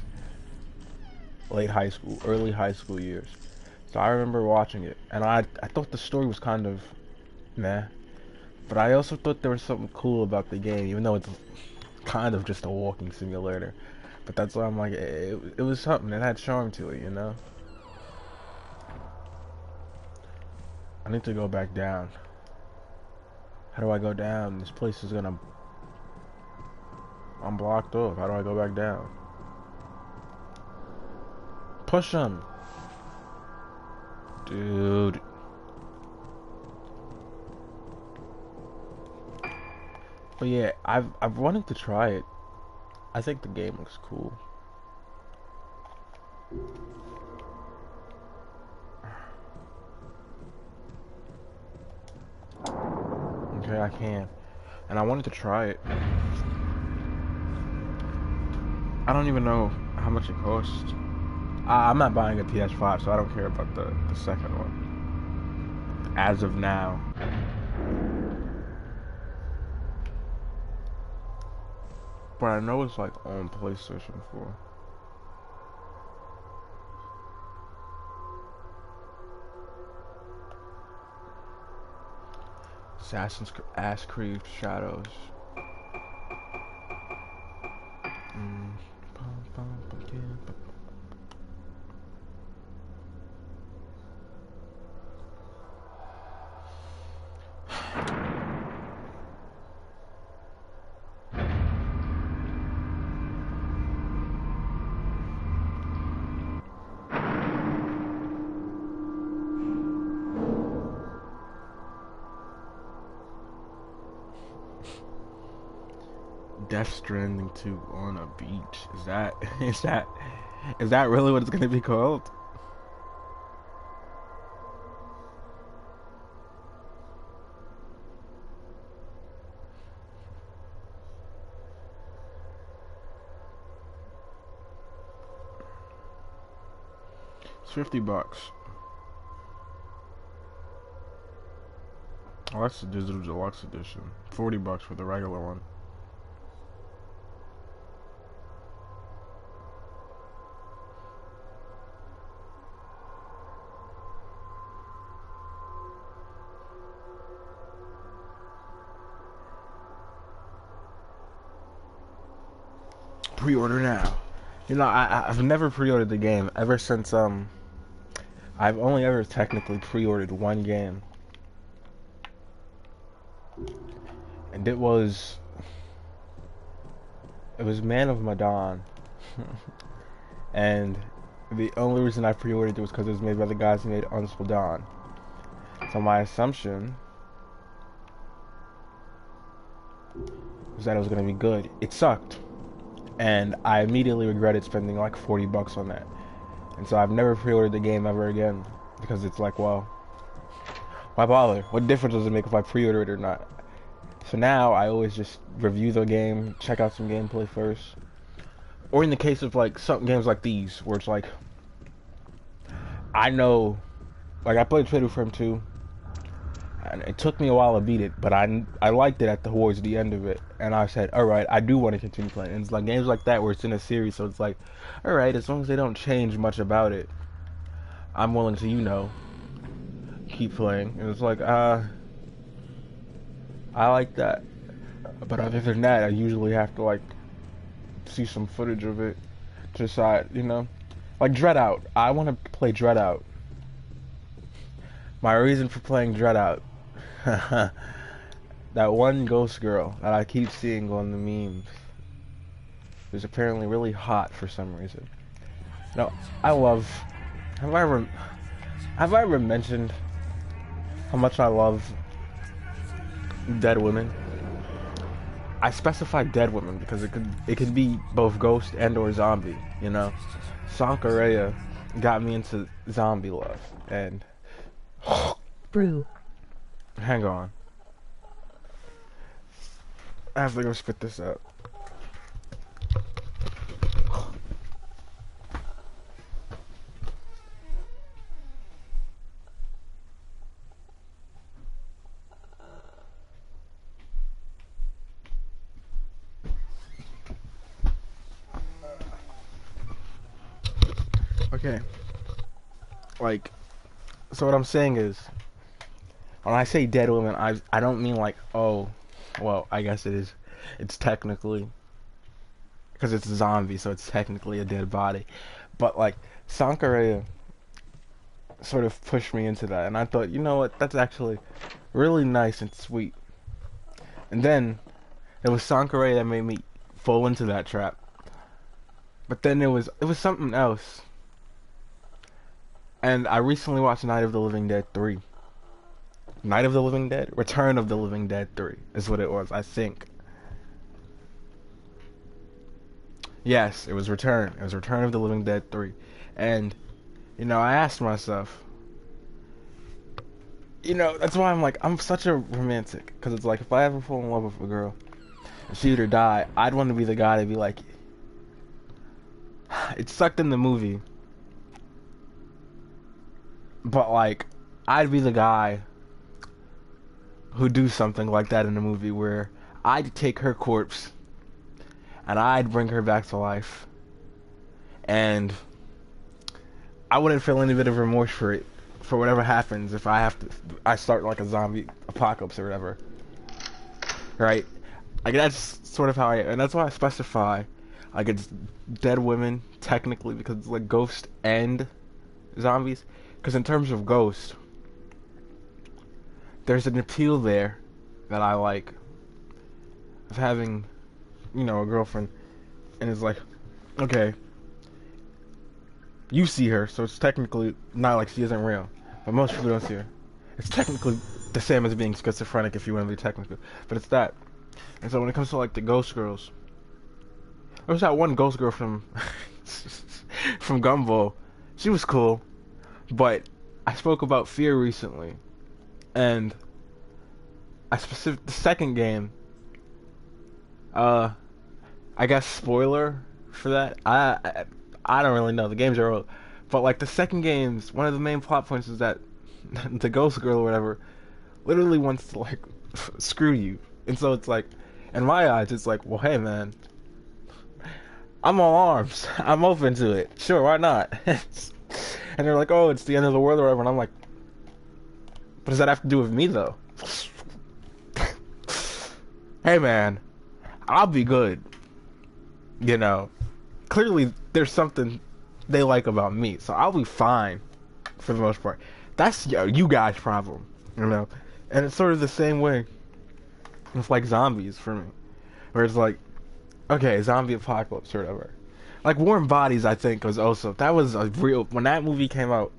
late high school, early high school years. So I remember watching it, and I thought the story was kind of meh, but I also thought there was something cool about the game, even though it's kind of just a walking simulator. But that's why I'm like, it was something. It had charm to it, you know? I need to go back down. How do I go down? This place is gonna... I'm blocked off. How do I go back down? Push him! Dude. But yeah, I've wanted to try it. I think the game looks cool. Okay, I can. And I wanted to try it. I don't even know how much it costs. I'm not buying a PS5, so I don't care about the second one. As of now. But I know it's like on PlayStation 4. Assassin's Creed Shadows. Death Stranding 2 on a beach. Is that really what it's gonna be called? It's $50. Oh, that's the digital deluxe edition. $40 for the regular one. Pre-order now. You know, I've never pre-ordered the game ever since I've only ever technically pre-ordered one game, and it was Man of Medan, and the only reason I pre-ordered it was because it was made by the guys who made Until Dawn. So my assumption was that it was gonna be good. It sucked. And I immediately regretted spending like $40 on that. And so I've never pre-ordered the game ever again. Because it's like, well, why bother? What difference does it make if I pre-order it or not? So now I always just review the game, check out some gameplay first. Or in the case of like some games like these, where it's like, I know, like I played Fatal Frame 2. And it took me a while to beat it, but I liked it towards the end of it, and I said, all right, I do want to continue playing. And it's like games like that where it's in a series, so it's like, all right, as long as they don't change much about it, I'm willing to, you know, keep playing. And it's like, I like that, but other than that, I usually have to like see some footage of it to decide, you know, like Dreadout. I want to play Dreadout. My reason for playing Dreadout. That one ghost girl that I keep seeing on the memes is apparently really hot for some reason. No, I love... Have I ever mentioned how much I love dead women? I specify dead women because it could be both ghost and or zombie, you know? Sakureya got me into zombie love, and...
Brew.
Hang on. I have to go spit this out. Okay. Like, so what I'm saying is, when I say dead woman, I don't mean like, oh, well, I guess it is. It's technically because it's a zombie, so it's technically a dead body. But like Sankarea sort of pushed me into that, and I thought, you know what, that's actually really nice and sweet. And then it was Sankarea that made me fall into that trap. But then it was something else. And I recently watched Night of the Living Dead 3. Night of the Living Dead? Return of the Living Dead 3 is what it was, I think. Yes, it was Return. It was Return of the Living Dead 3. And, I asked myself, that's why I'm like, I'm such a romantic. Because it's like, if I ever fall in love with a girl, and she would die, I'd want to be the guy to be like, it sucked in the movie. But, like, I'd be the guy who'd do something like that in the movie where I'd take her corpse and I'd bring her back to life. And I wouldn't feel any bit of remorse for it, for whatever happens if I start like a zombie apocalypse or whatever. Right? Like, that's sort of how and that's why I specify, like, it's dead women, technically, because it's like ghost and zombies. Because in terms of ghost, there's an appeal there that I like of having, a girlfriend, and it's like, okay, you see her, so it's technically not like she isn't real, but most people don't see her. It's technically the same as being schizophrenic if you want to be technical, but it's that. And so when it comes to like the ghost girls, there was that one ghost girl from from Gumball. She was cool, but I spoke about Fear recently, and the second game, I guess spoiler for that. I don't really know. The games are old, but like the second game's one of the main plot points is that the ghost girl or whatever literally wants to like screw you, and so it's like, in my eyes, it's like, well, hey man, I'm all arms. I'm open to it. Sure, why not? And they're like, oh, it's the end of the world or whatever, and I'm like, what does that have to do with me though? Hey man, I'll be good. Clearly there's something they like about me, so I'll be fine for the most part. That's you guys' problem, And it's sort of the same way with like zombies for me, where it's like, okay, zombie apocalypse or whatever. Like Warm Bodies, I think was also when that movie came out.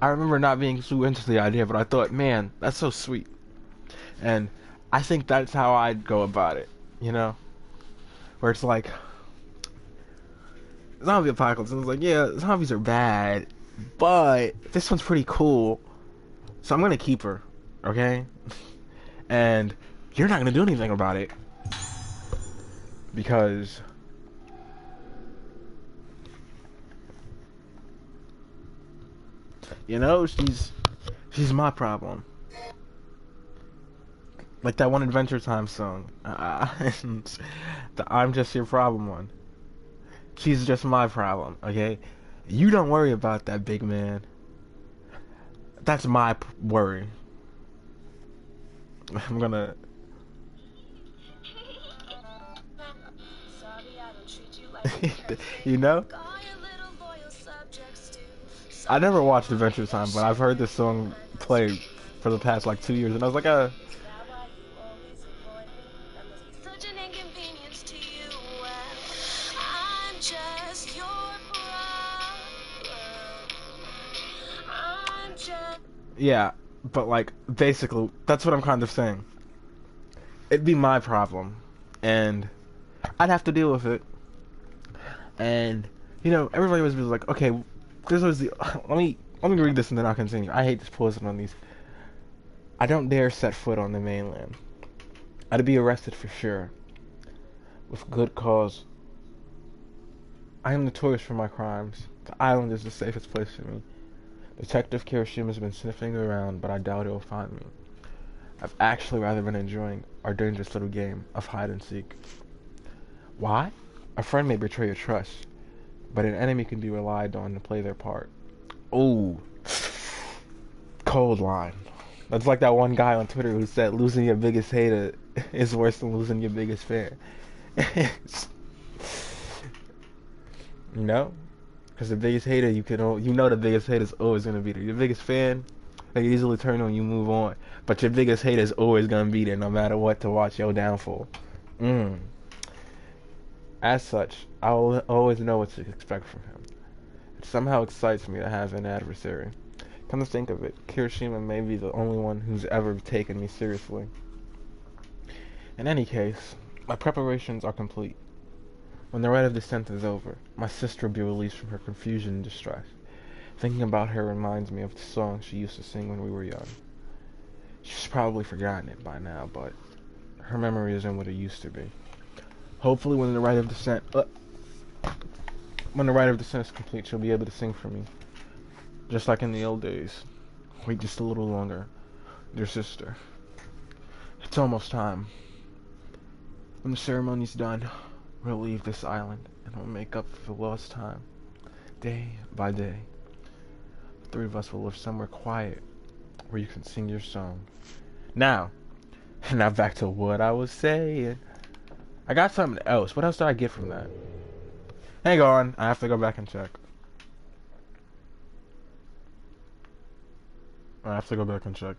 I remember not being too into the idea, but I thought, man, that's so sweet, and I think that's how I'd go about it, where it's like zombie apocalypse, and it's like, yeah, zombies are bad, but this one's pretty cool, so I'm gonna keep her, okay? And you're not gonna do anything about it because she's my problem. Like that one Adventure Time song. The I'm Just Your Problem one. She's just my problem, okay? You don't worry about that, big man. That's my worry. I'm gonna... I never watched Adventure Time, but I've heard this song play for the past like 2 years, and I was like, yeah, but like, basically, that's what I'm kind of saying. It'd be my problem, and I'd have to deal with it. And, everybody was like, okay, this was the, let me read this and then I'll continue. I hate just pausing on these. I don't dare set foot on the mainland. I'd be arrested for sure. With good cause. I am notorious for my crimes. The island is the safest place for me. Detective Kirishima's been sniffing around, but I doubt he'll find me. I've actually rather been enjoying our dangerous little game of hide and seek. Why? A friend may betray your trust, but an enemy can be relied on to play their part. Ooh, cold line. That's like that one guy on Twitter who said losing your biggest hater is worse than losing your biggest fan. You know? Because the biggest hater, you know the biggest hater is always going to be there. Your biggest fan, they easily turn on you, move on. But your biggest hater is always going to be there no matter what to watch your downfall. As such, I'll always know what to expect from him. It somehow excites me to have an adversary. Come to think of it, Kirishima may be the only one who's ever taken me seriously. In any case, my preparations are complete. When the rite of descent is over, my sister will be released from her confusion and distress. Thinking about her reminds me of the song she used to sing when we were young. She's probably forgotten it by now, but her memory isn't what it used to be. Hopefully when the rite of descent is complete, she'll be able to sing for me. Just like in the old days. Wait just a little longer, dear sister. It's almost time. When the ceremony's done, we'll leave this island and we'll make up for lost time. Day by day. The three of us will live somewhere quiet where you can sing your song. Now back to what I was saying. I got something else. What else did I get from that? Hang on, I have to go back and check. I have to go back and check.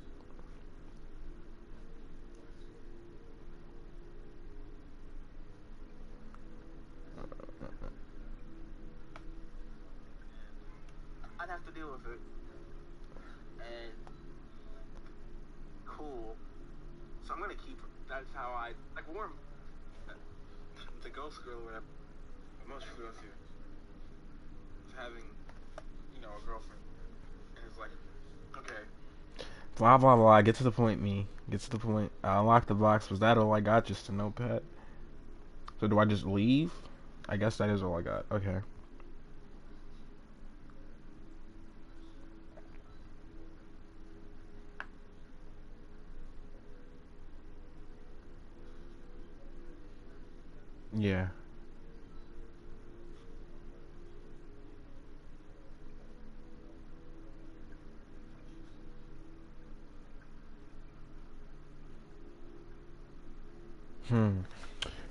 I'd have to deal with it. And cool. So I'm gonna keep her. That's how I like warm the ghost girl or whatever. Most people go through having, you know, a girlfriend. And it's like, okay.
Blah blah blah, get to the point, me. Get to the point. I unlocked the box. Was that all I got? Just a notepad? So do I just leave? I guess that is all I got. Okay. Yeah.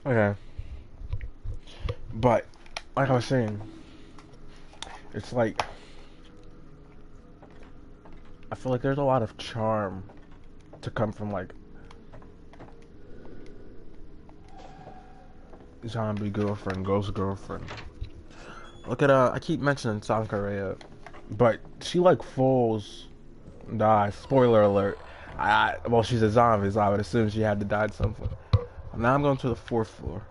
Okay. But, like I was saying, it's like, I feel like there's a lot of charm to come from, like, zombie girlfriend, ghost girlfriend. Look at, I keep mentioning Sakureya, but she, like, falls, dies. Spoiler alert. Well, she's a zombie, so I would assume she had to die at some point. Now I'm going to the 4th floor.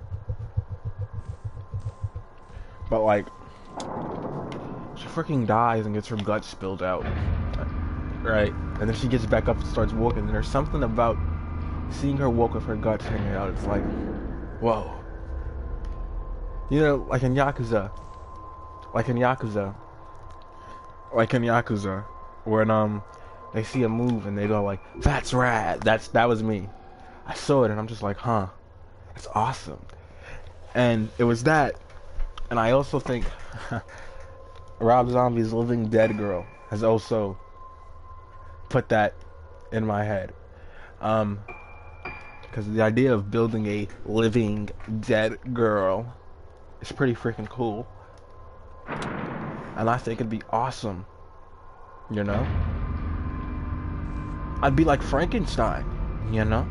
But, like, she freaking dies and gets her guts spilled out. Right? And then she gets back up and starts walking. And there's something about seeing her walk with her guts hanging out. It's like, whoa. You know, like in Yakuza. When, they see a move and they go like, that's rad. That was me. I saw it and I'm just like, huh, that's awesome. And it was that. And I also think Rob Zombie's Living Dead Girl has also put that in my head. Because the idea of building a living dead girl is pretty freaking cool. And I think it'd be awesome. You know? I'd be like Frankenstein, you know?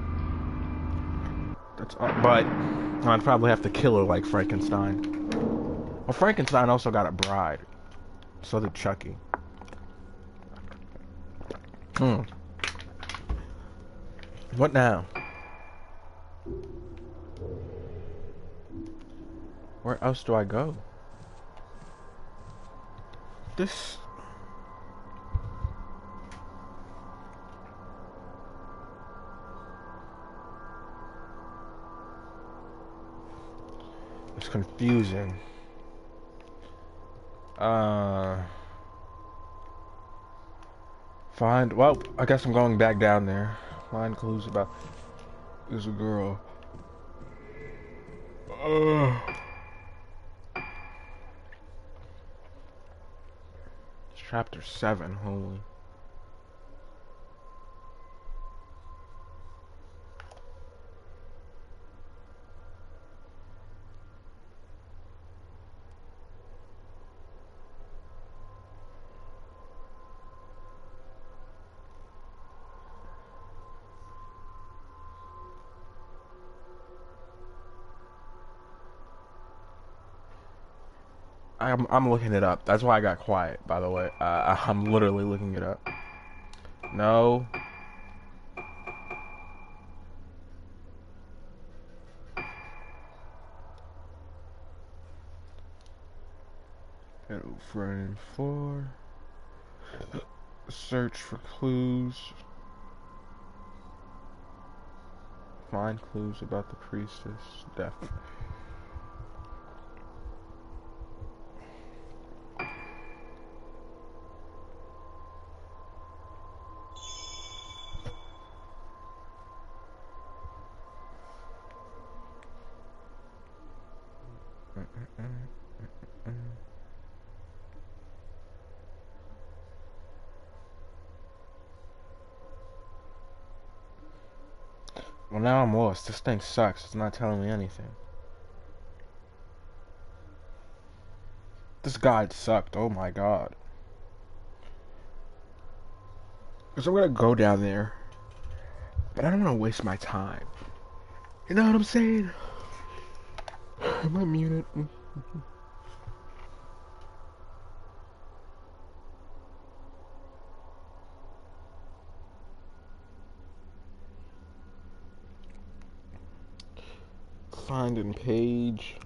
But I'd probably have to kill her like Frankenstein. Well, Frankenstein also got a bride. So did Chucky. What now? Where else do I go? This... It's confusing. Well, I guess I'm going back down there. Find clues about... There's a girl. Chapter 7, holy. I'm looking it up. That's why I got quiet, by the way. I'm literally looking it up. No. Frame 4. Search for clues. Find clues about the priestess' death. Well, now I'm lost. This thing sucks. It's not telling me anything. This guide sucked. Oh my god. Because I'm gonna go down there. But I don't want to waste my time. You know what I'm saying? Am I muted? Find in page.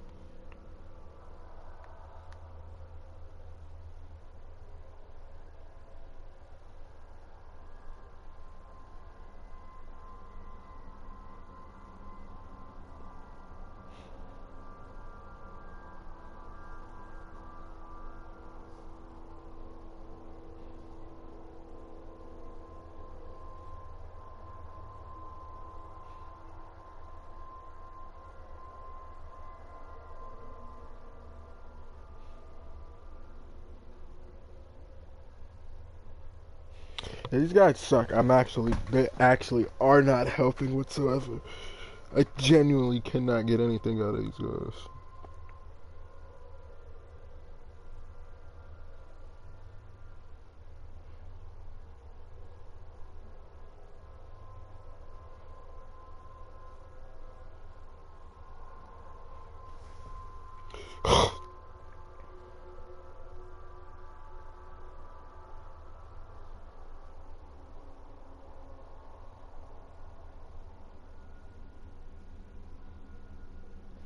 These guys suck. They actually are not helping whatsoever. I genuinely cannot get anything out of these guys.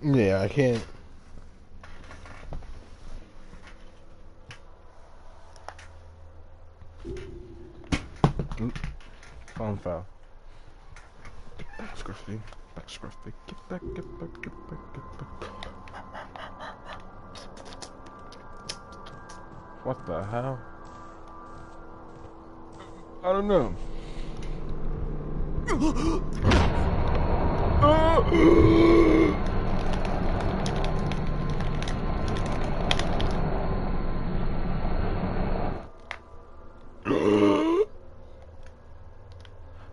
Yeah, I can't. Oop. Phone fell. Get back, Scruffy. Back, Scruffy. Get back, get back, get back, get back. What the hell? I don't know.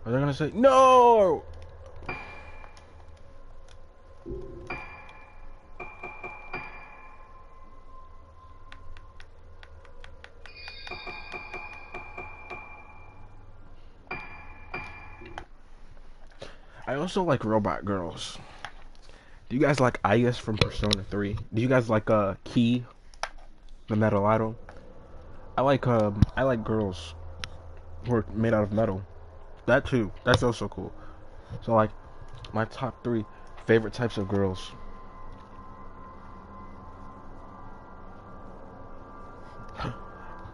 Are they gonna say no? I also like robot girls. Do you guys like Ayas from Persona 3? Do you guys like Key, the metal idol? I like girls who are made out of metal. That too. That's also cool. So like my top 3 favorite types of girls.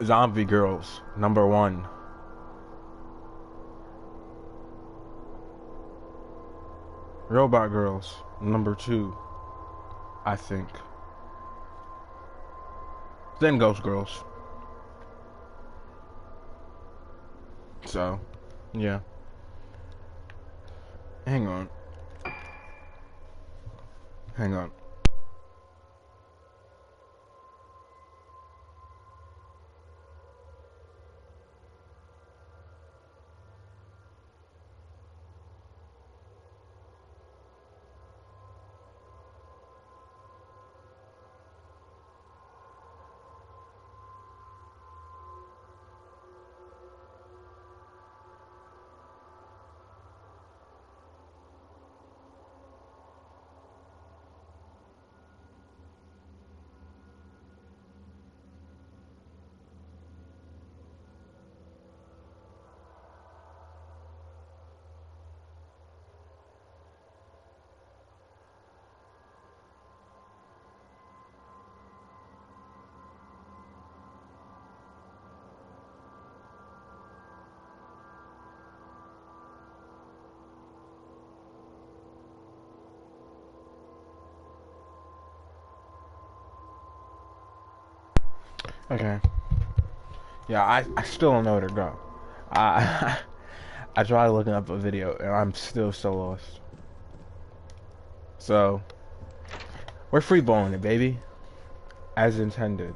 Zombie girls, number 1. Robot girls, number 2, I think. Then ghost girls. So, yeah. Hang on. Hang on. Okay. Yeah, I still don't know where to go. I I tried looking up a video and I'm still so lost. So we're free balling it, baby, as intended.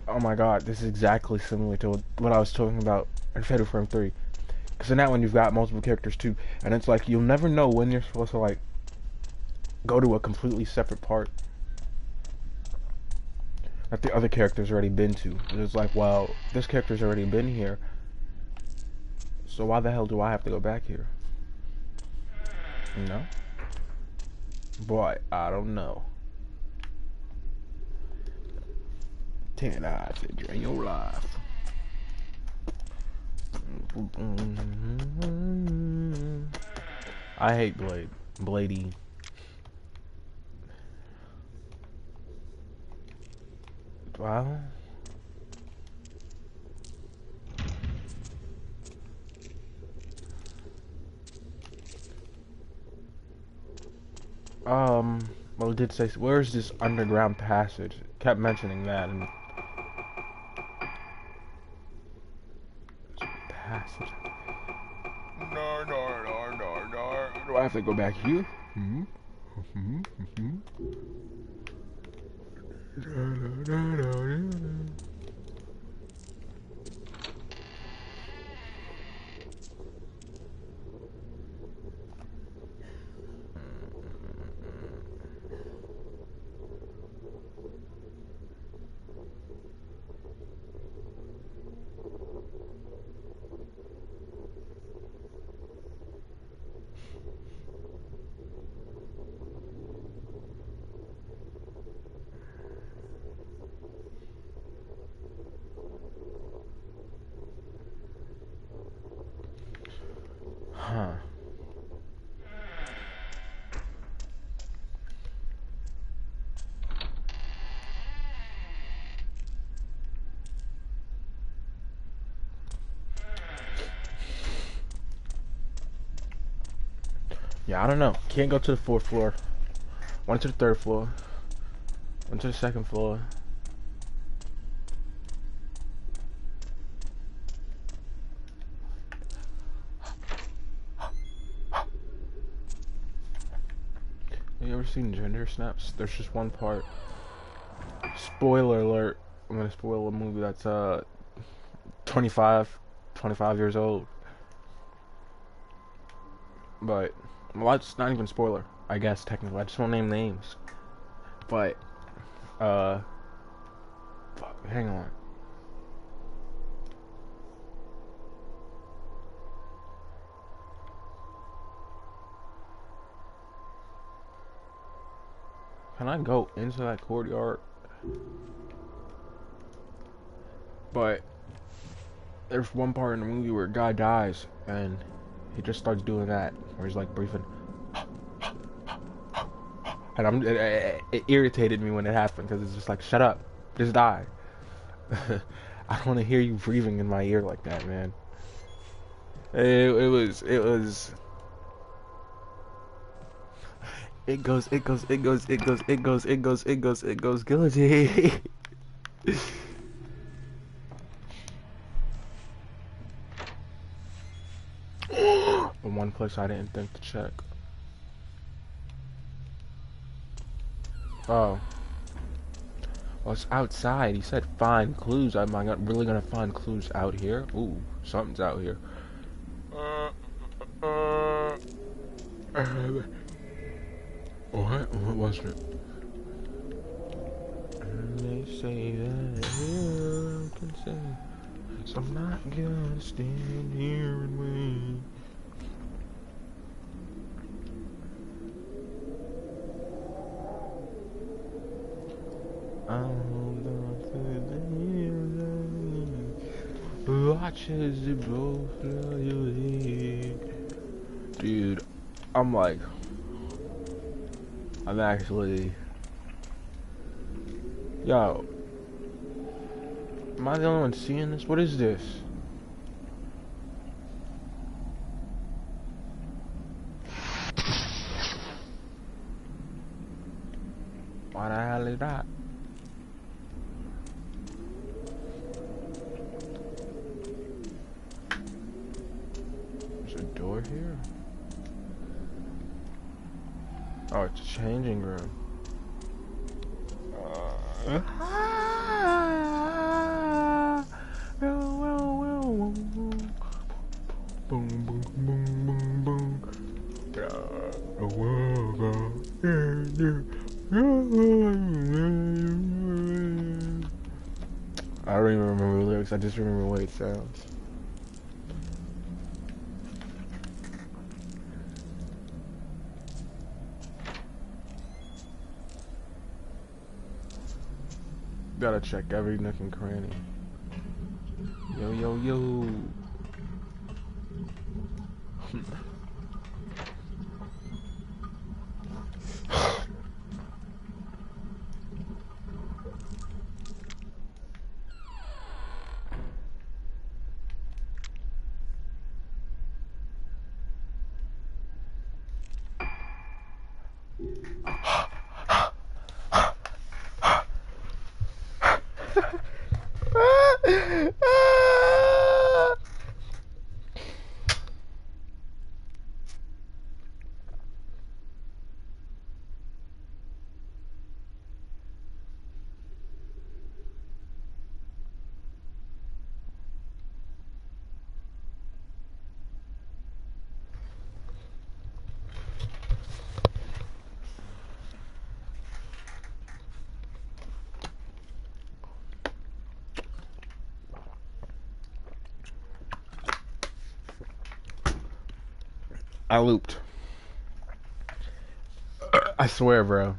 Oh my god, this is exactly similar to what I was talking about in Fatal Frame 3. Because in that one you've got multiple characters too, and it's like you'll never know when you're supposed to like go to a completely separate part that the other character's already been to. And it's like, well, this character's already been here, so why the hell do I have to go back here? You know? Boy, I don't know. 10 eyes to drain your life. I hate Blade. Bladey. Wow. Well, it did say, where's this underground passage? It kept mentioning that, and passage. No. Do I have to go back here? Huh. Yeah, I don't know. Can't go to the 4th floor. Went to the 3rd floor. Went to the 2nd floor. Have you ever seen Gender Snaps? There's just one part. Spoiler alert. I'm gonna spoil a movie that's 25 years old. But, well, it's not even a spoiler, I guess, technically. I just won't name names. But, fuck, hang on. Can I go into that courtyard? But, there's one part in the movie where a guy dies, and he just starts doing that, where he's like breathing. And it irritated me when it happened, because it's just like, shut up, just die. I don't want to hear you breathing in my ear like that, man. It was. It goes, Gilligy. The one place I didn't think to check. Oh. Well, it's outside. He said find clues. Am I really gonna find clues out here? Ooh, something's out here. What was it? They say that you can say, so I'm not gonna stand here and wait. I'll hold on to the hills. Watch as they both fly away. Dude, I'm like, I'm actually, yo, am I the only one seeing this? What is this? Why the hell is that? There's a door here? Oh, it's a changing room. Boom, boom, boom, boom, boom. I don't even remember the lyrics, I just remember the way it sounds. Gotta check every nook and cranny. Yo, yo, yo. I looped. I swear, bro.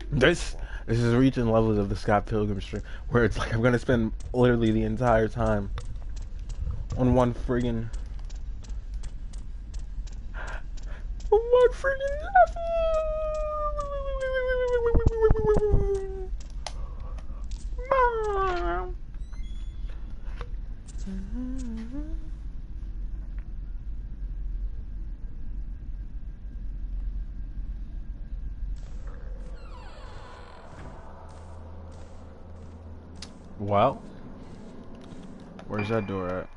This is reaching levels of the Scott Pilgrim stream where it's like I'm gonna spend literally the entire time on one friggin' level. Well, where's that door at?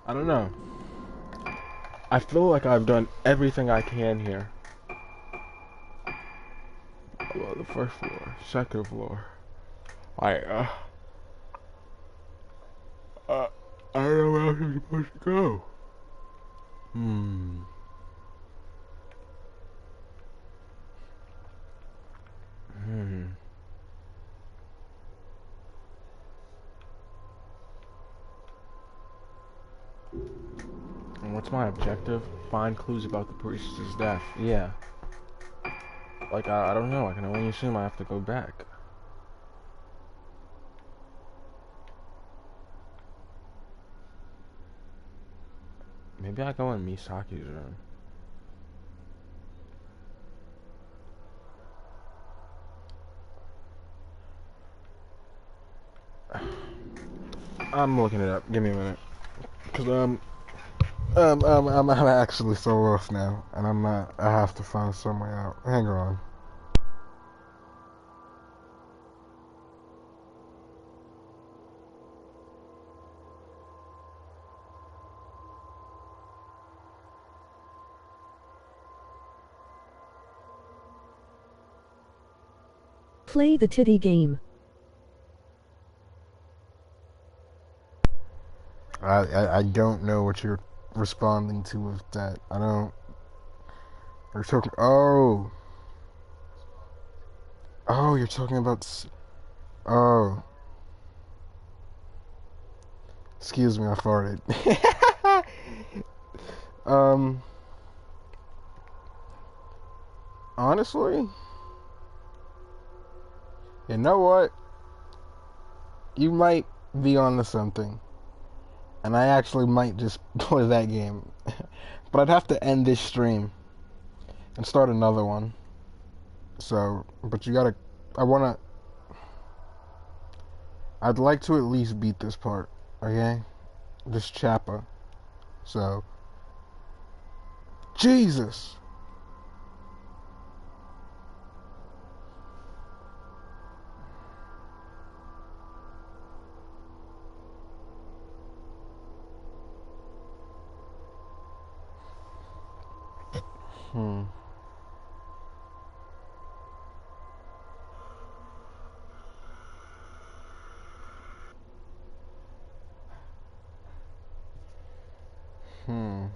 I don't know. I feel like I've done everything I can here. Well, the first floor, second floor. I don't know where else I'm supposed to go. And what's my objective? Find clues about the priestess' death. Yeah. Like, I don't know. I can only assume I have to go back. Maybe I go in Misaki's room. I'm looking it up. Give me a minute. Cause I'm actually so lost now, and I'm not. I have to find some way out. Hang on.
Play the titty game.
I don't know what you're responding to with that. I don't. You're talking. Oh. Oh, you're talking about. Oh. Excuse me, I farted. Honestly, you know what? You might be onto something. And I actually might just play that game. But I'd have to end this stream.
and start another one. So, but you gotta. I'd like to at least beat this part. Okay, this chapter. So, Jesus. Hmm. Hmm.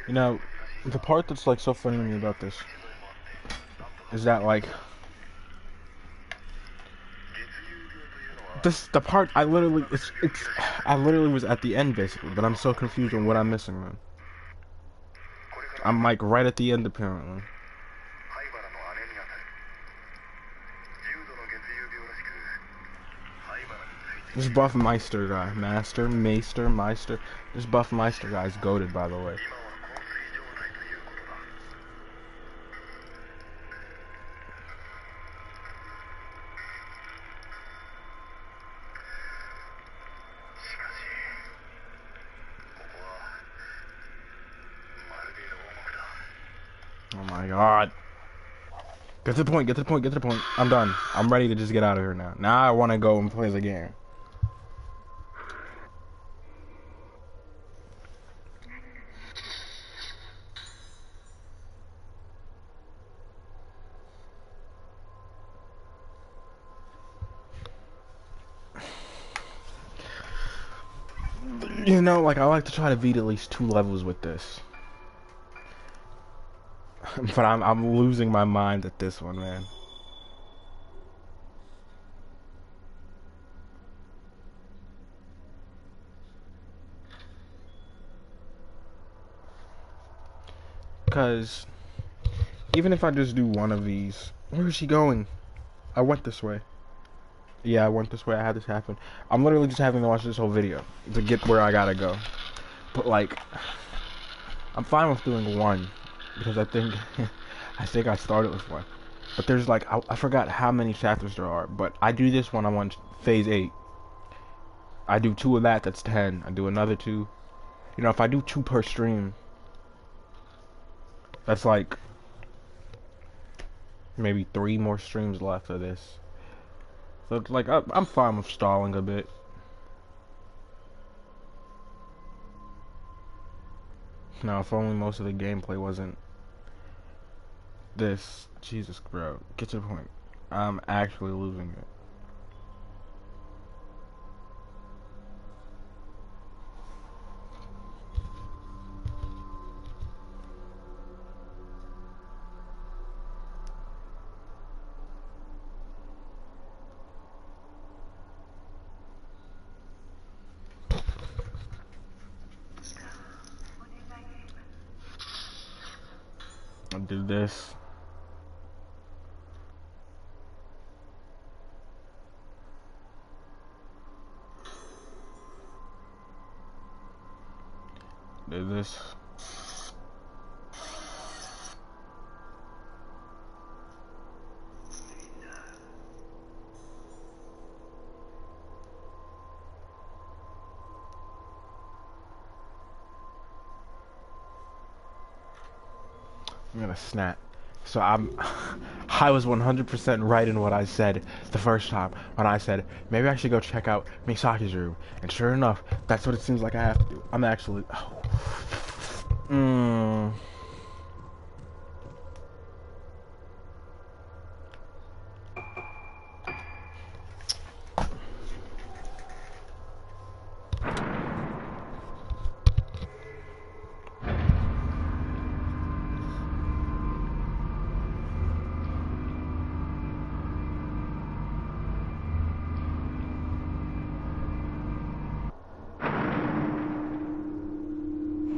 You know, the part that's like so funny to me about this is that like the part I literally I literally was at the end basically, but I'm so confused on what I'm missing, man. I'm like right at the end apparently. This Buff Meister guy, Meister. This Buff Meister guy's goated, by the way. Oh my god. Get to the point, get to the point, get to the point. I'm done. I'm ready to just get out of here now. Now I want to go and play the game. You know, like I like to try to beat at least 2 levels with this. But I'm losing my mind at this one, man. Because even if I just do one of these, where is she going? I went this way. Yeah, I went this way. I had this happen. I'm literally just having to watch this whole video to get where I gotta go. But like, I'm fine with doing one because I think I started with one. But there's like I forgot how many chapters there are. But I do this one. I'm on phase 8. I do 2 of that. That's 10. I do another 2. You know, if I do 2 per stream, that's like maybe 3 more streams left of this. So it's like I'm fine with stalling a bit. Now, if only most of the gameplay wasn't this. Jesus, bro. Get to the point. I'm actually losing it. I'll do this. Do this. I'm gonna snap. So I was 100% right in what I said the first time when I said maybe I should go check out Misaki's room, and sure enough, that's what it seems like I have to do. I'm actually.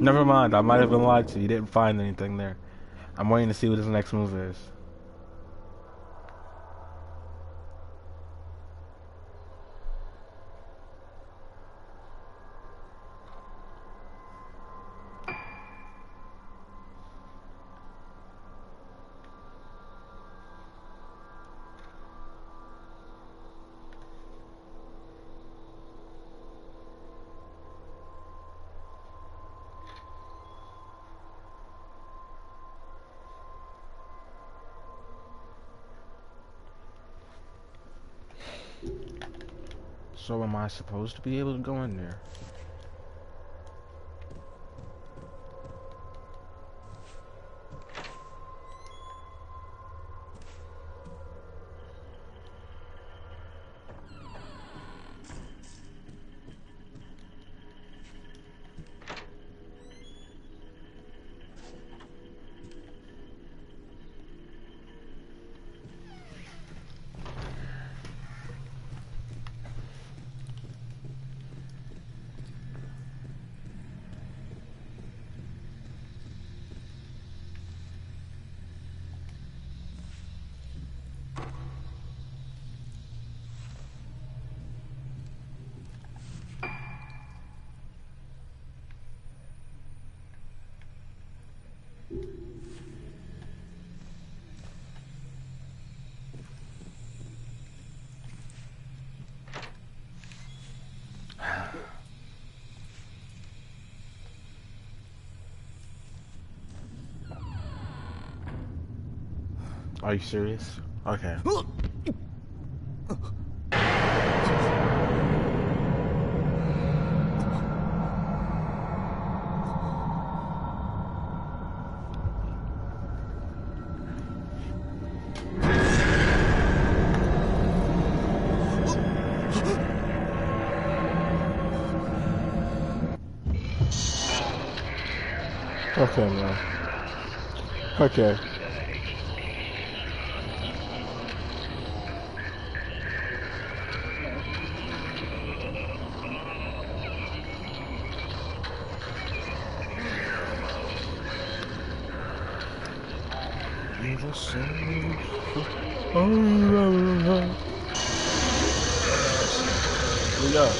Never mind, I might have been lied to. You didn't find anything there. I'm waiting to see what his next move is. So am I supposed to be able to go in there? Are you serious? Okay. Okay, man. Okay.
the same.
Yeah.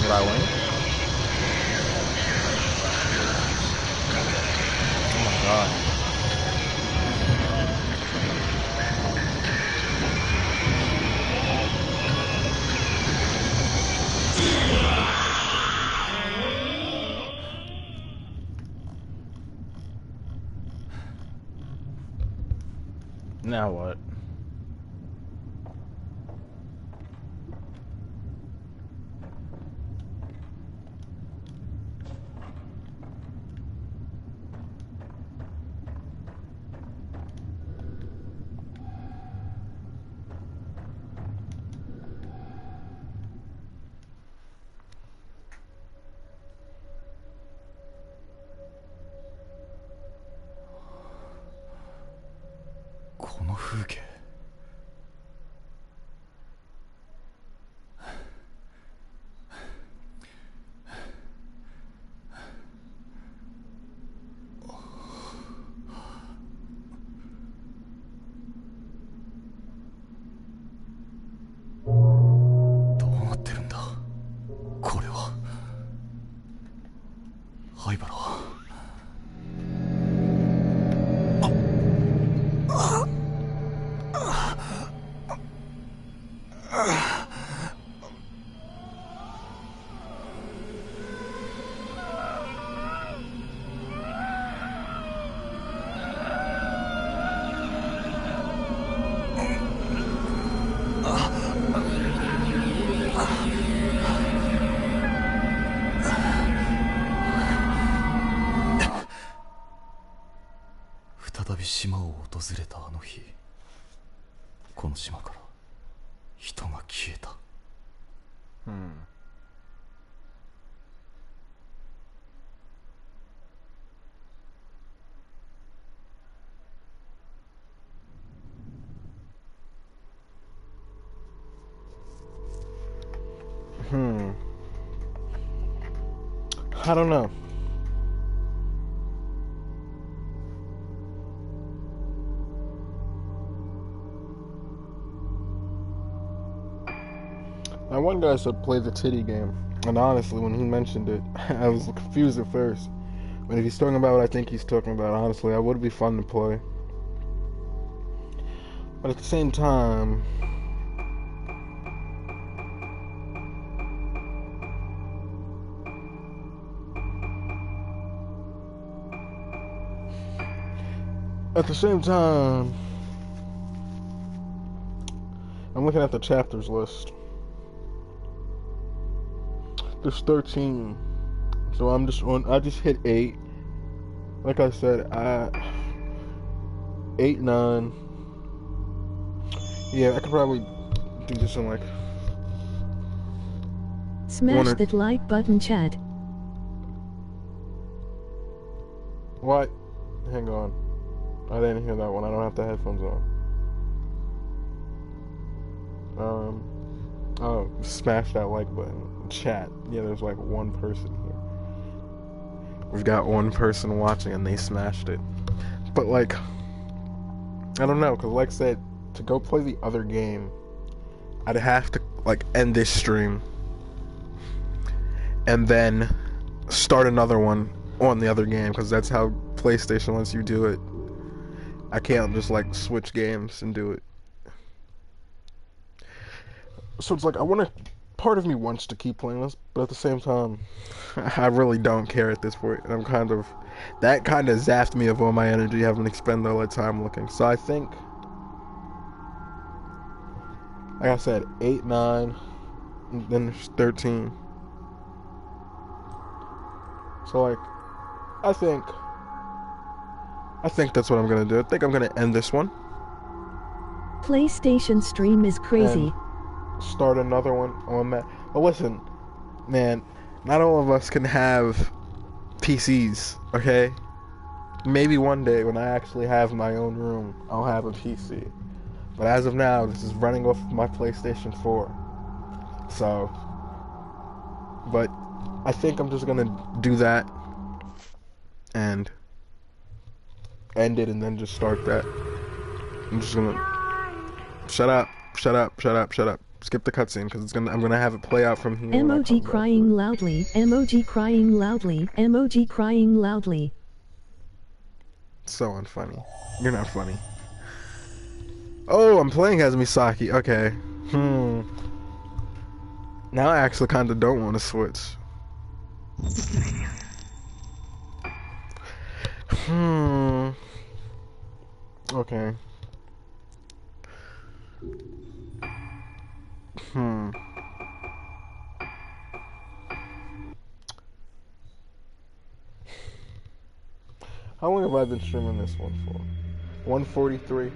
Did I win? Oh my god. Now what?
Fuke. どうなってるんだこれは。灰原は。再び島を訪れたあの日、この島から人が消えた。
I don't know. Now, one guy said play the titty game, and honestly, when he mentioned it, I was confused at first. But if he's talking about what I think he's talking about, honestly, that would be fun to play. But at the same time, I'm looking at the chapters list. There's 13, so I just hit 8. Like I said, 8, 9. Yeah, I could probably do this in like.
Smash that like button, chat.
What? Hang on. I didn't hear that one. I don't have the headphones on. Oh, smash that like button. Chat. Yeah, there's like one person here. We've got one person watching and they smashed it. But like, I don't know, because like I said, to go play the other game, I'd have to like end this stream and then start another one on the other game, because that's how PlayStation lets you do it. I can't just like switch games and do it. So it's like part of me wants to keep playing this, but at the same time, I really don't care at this point. And that kind of zapped me of all my energy having to spend all that time looking. So I think, like I said, 8, 9, and then there's 13. So like, I think that's what I'm gonna do. I think I'm gonna end this one.
PlayStation stream is crazy.
Start another one on that. But listen, man, not all of us can have PCs, okay? Maybe one day when I actually have my own room, I'll have a PC. But as of now, this is running off my PlayStation 4. So, but I think I'm just gonna do that and end it and then just start that. I'm just gonna shut up. Skip the cutscene because I'm gonna have it play out from here.
Emoji crying loudly. Emoji crying loudly. Emoji crying loudly.
So unfunny. You're not funny. Oh, I'm playing as Misaki. Okay. Now I actually kind of don't want to switch. Okay. How long have I been streaming this one for? 143?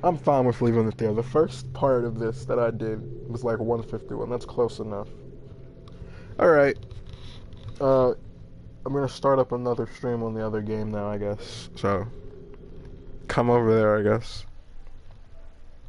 I'm fine with leaving it there. The first part of this that I did was like 151. That's close enough. Alright. I'm gonna start up another stream on the other game now, I guess. So, come over there, I guess.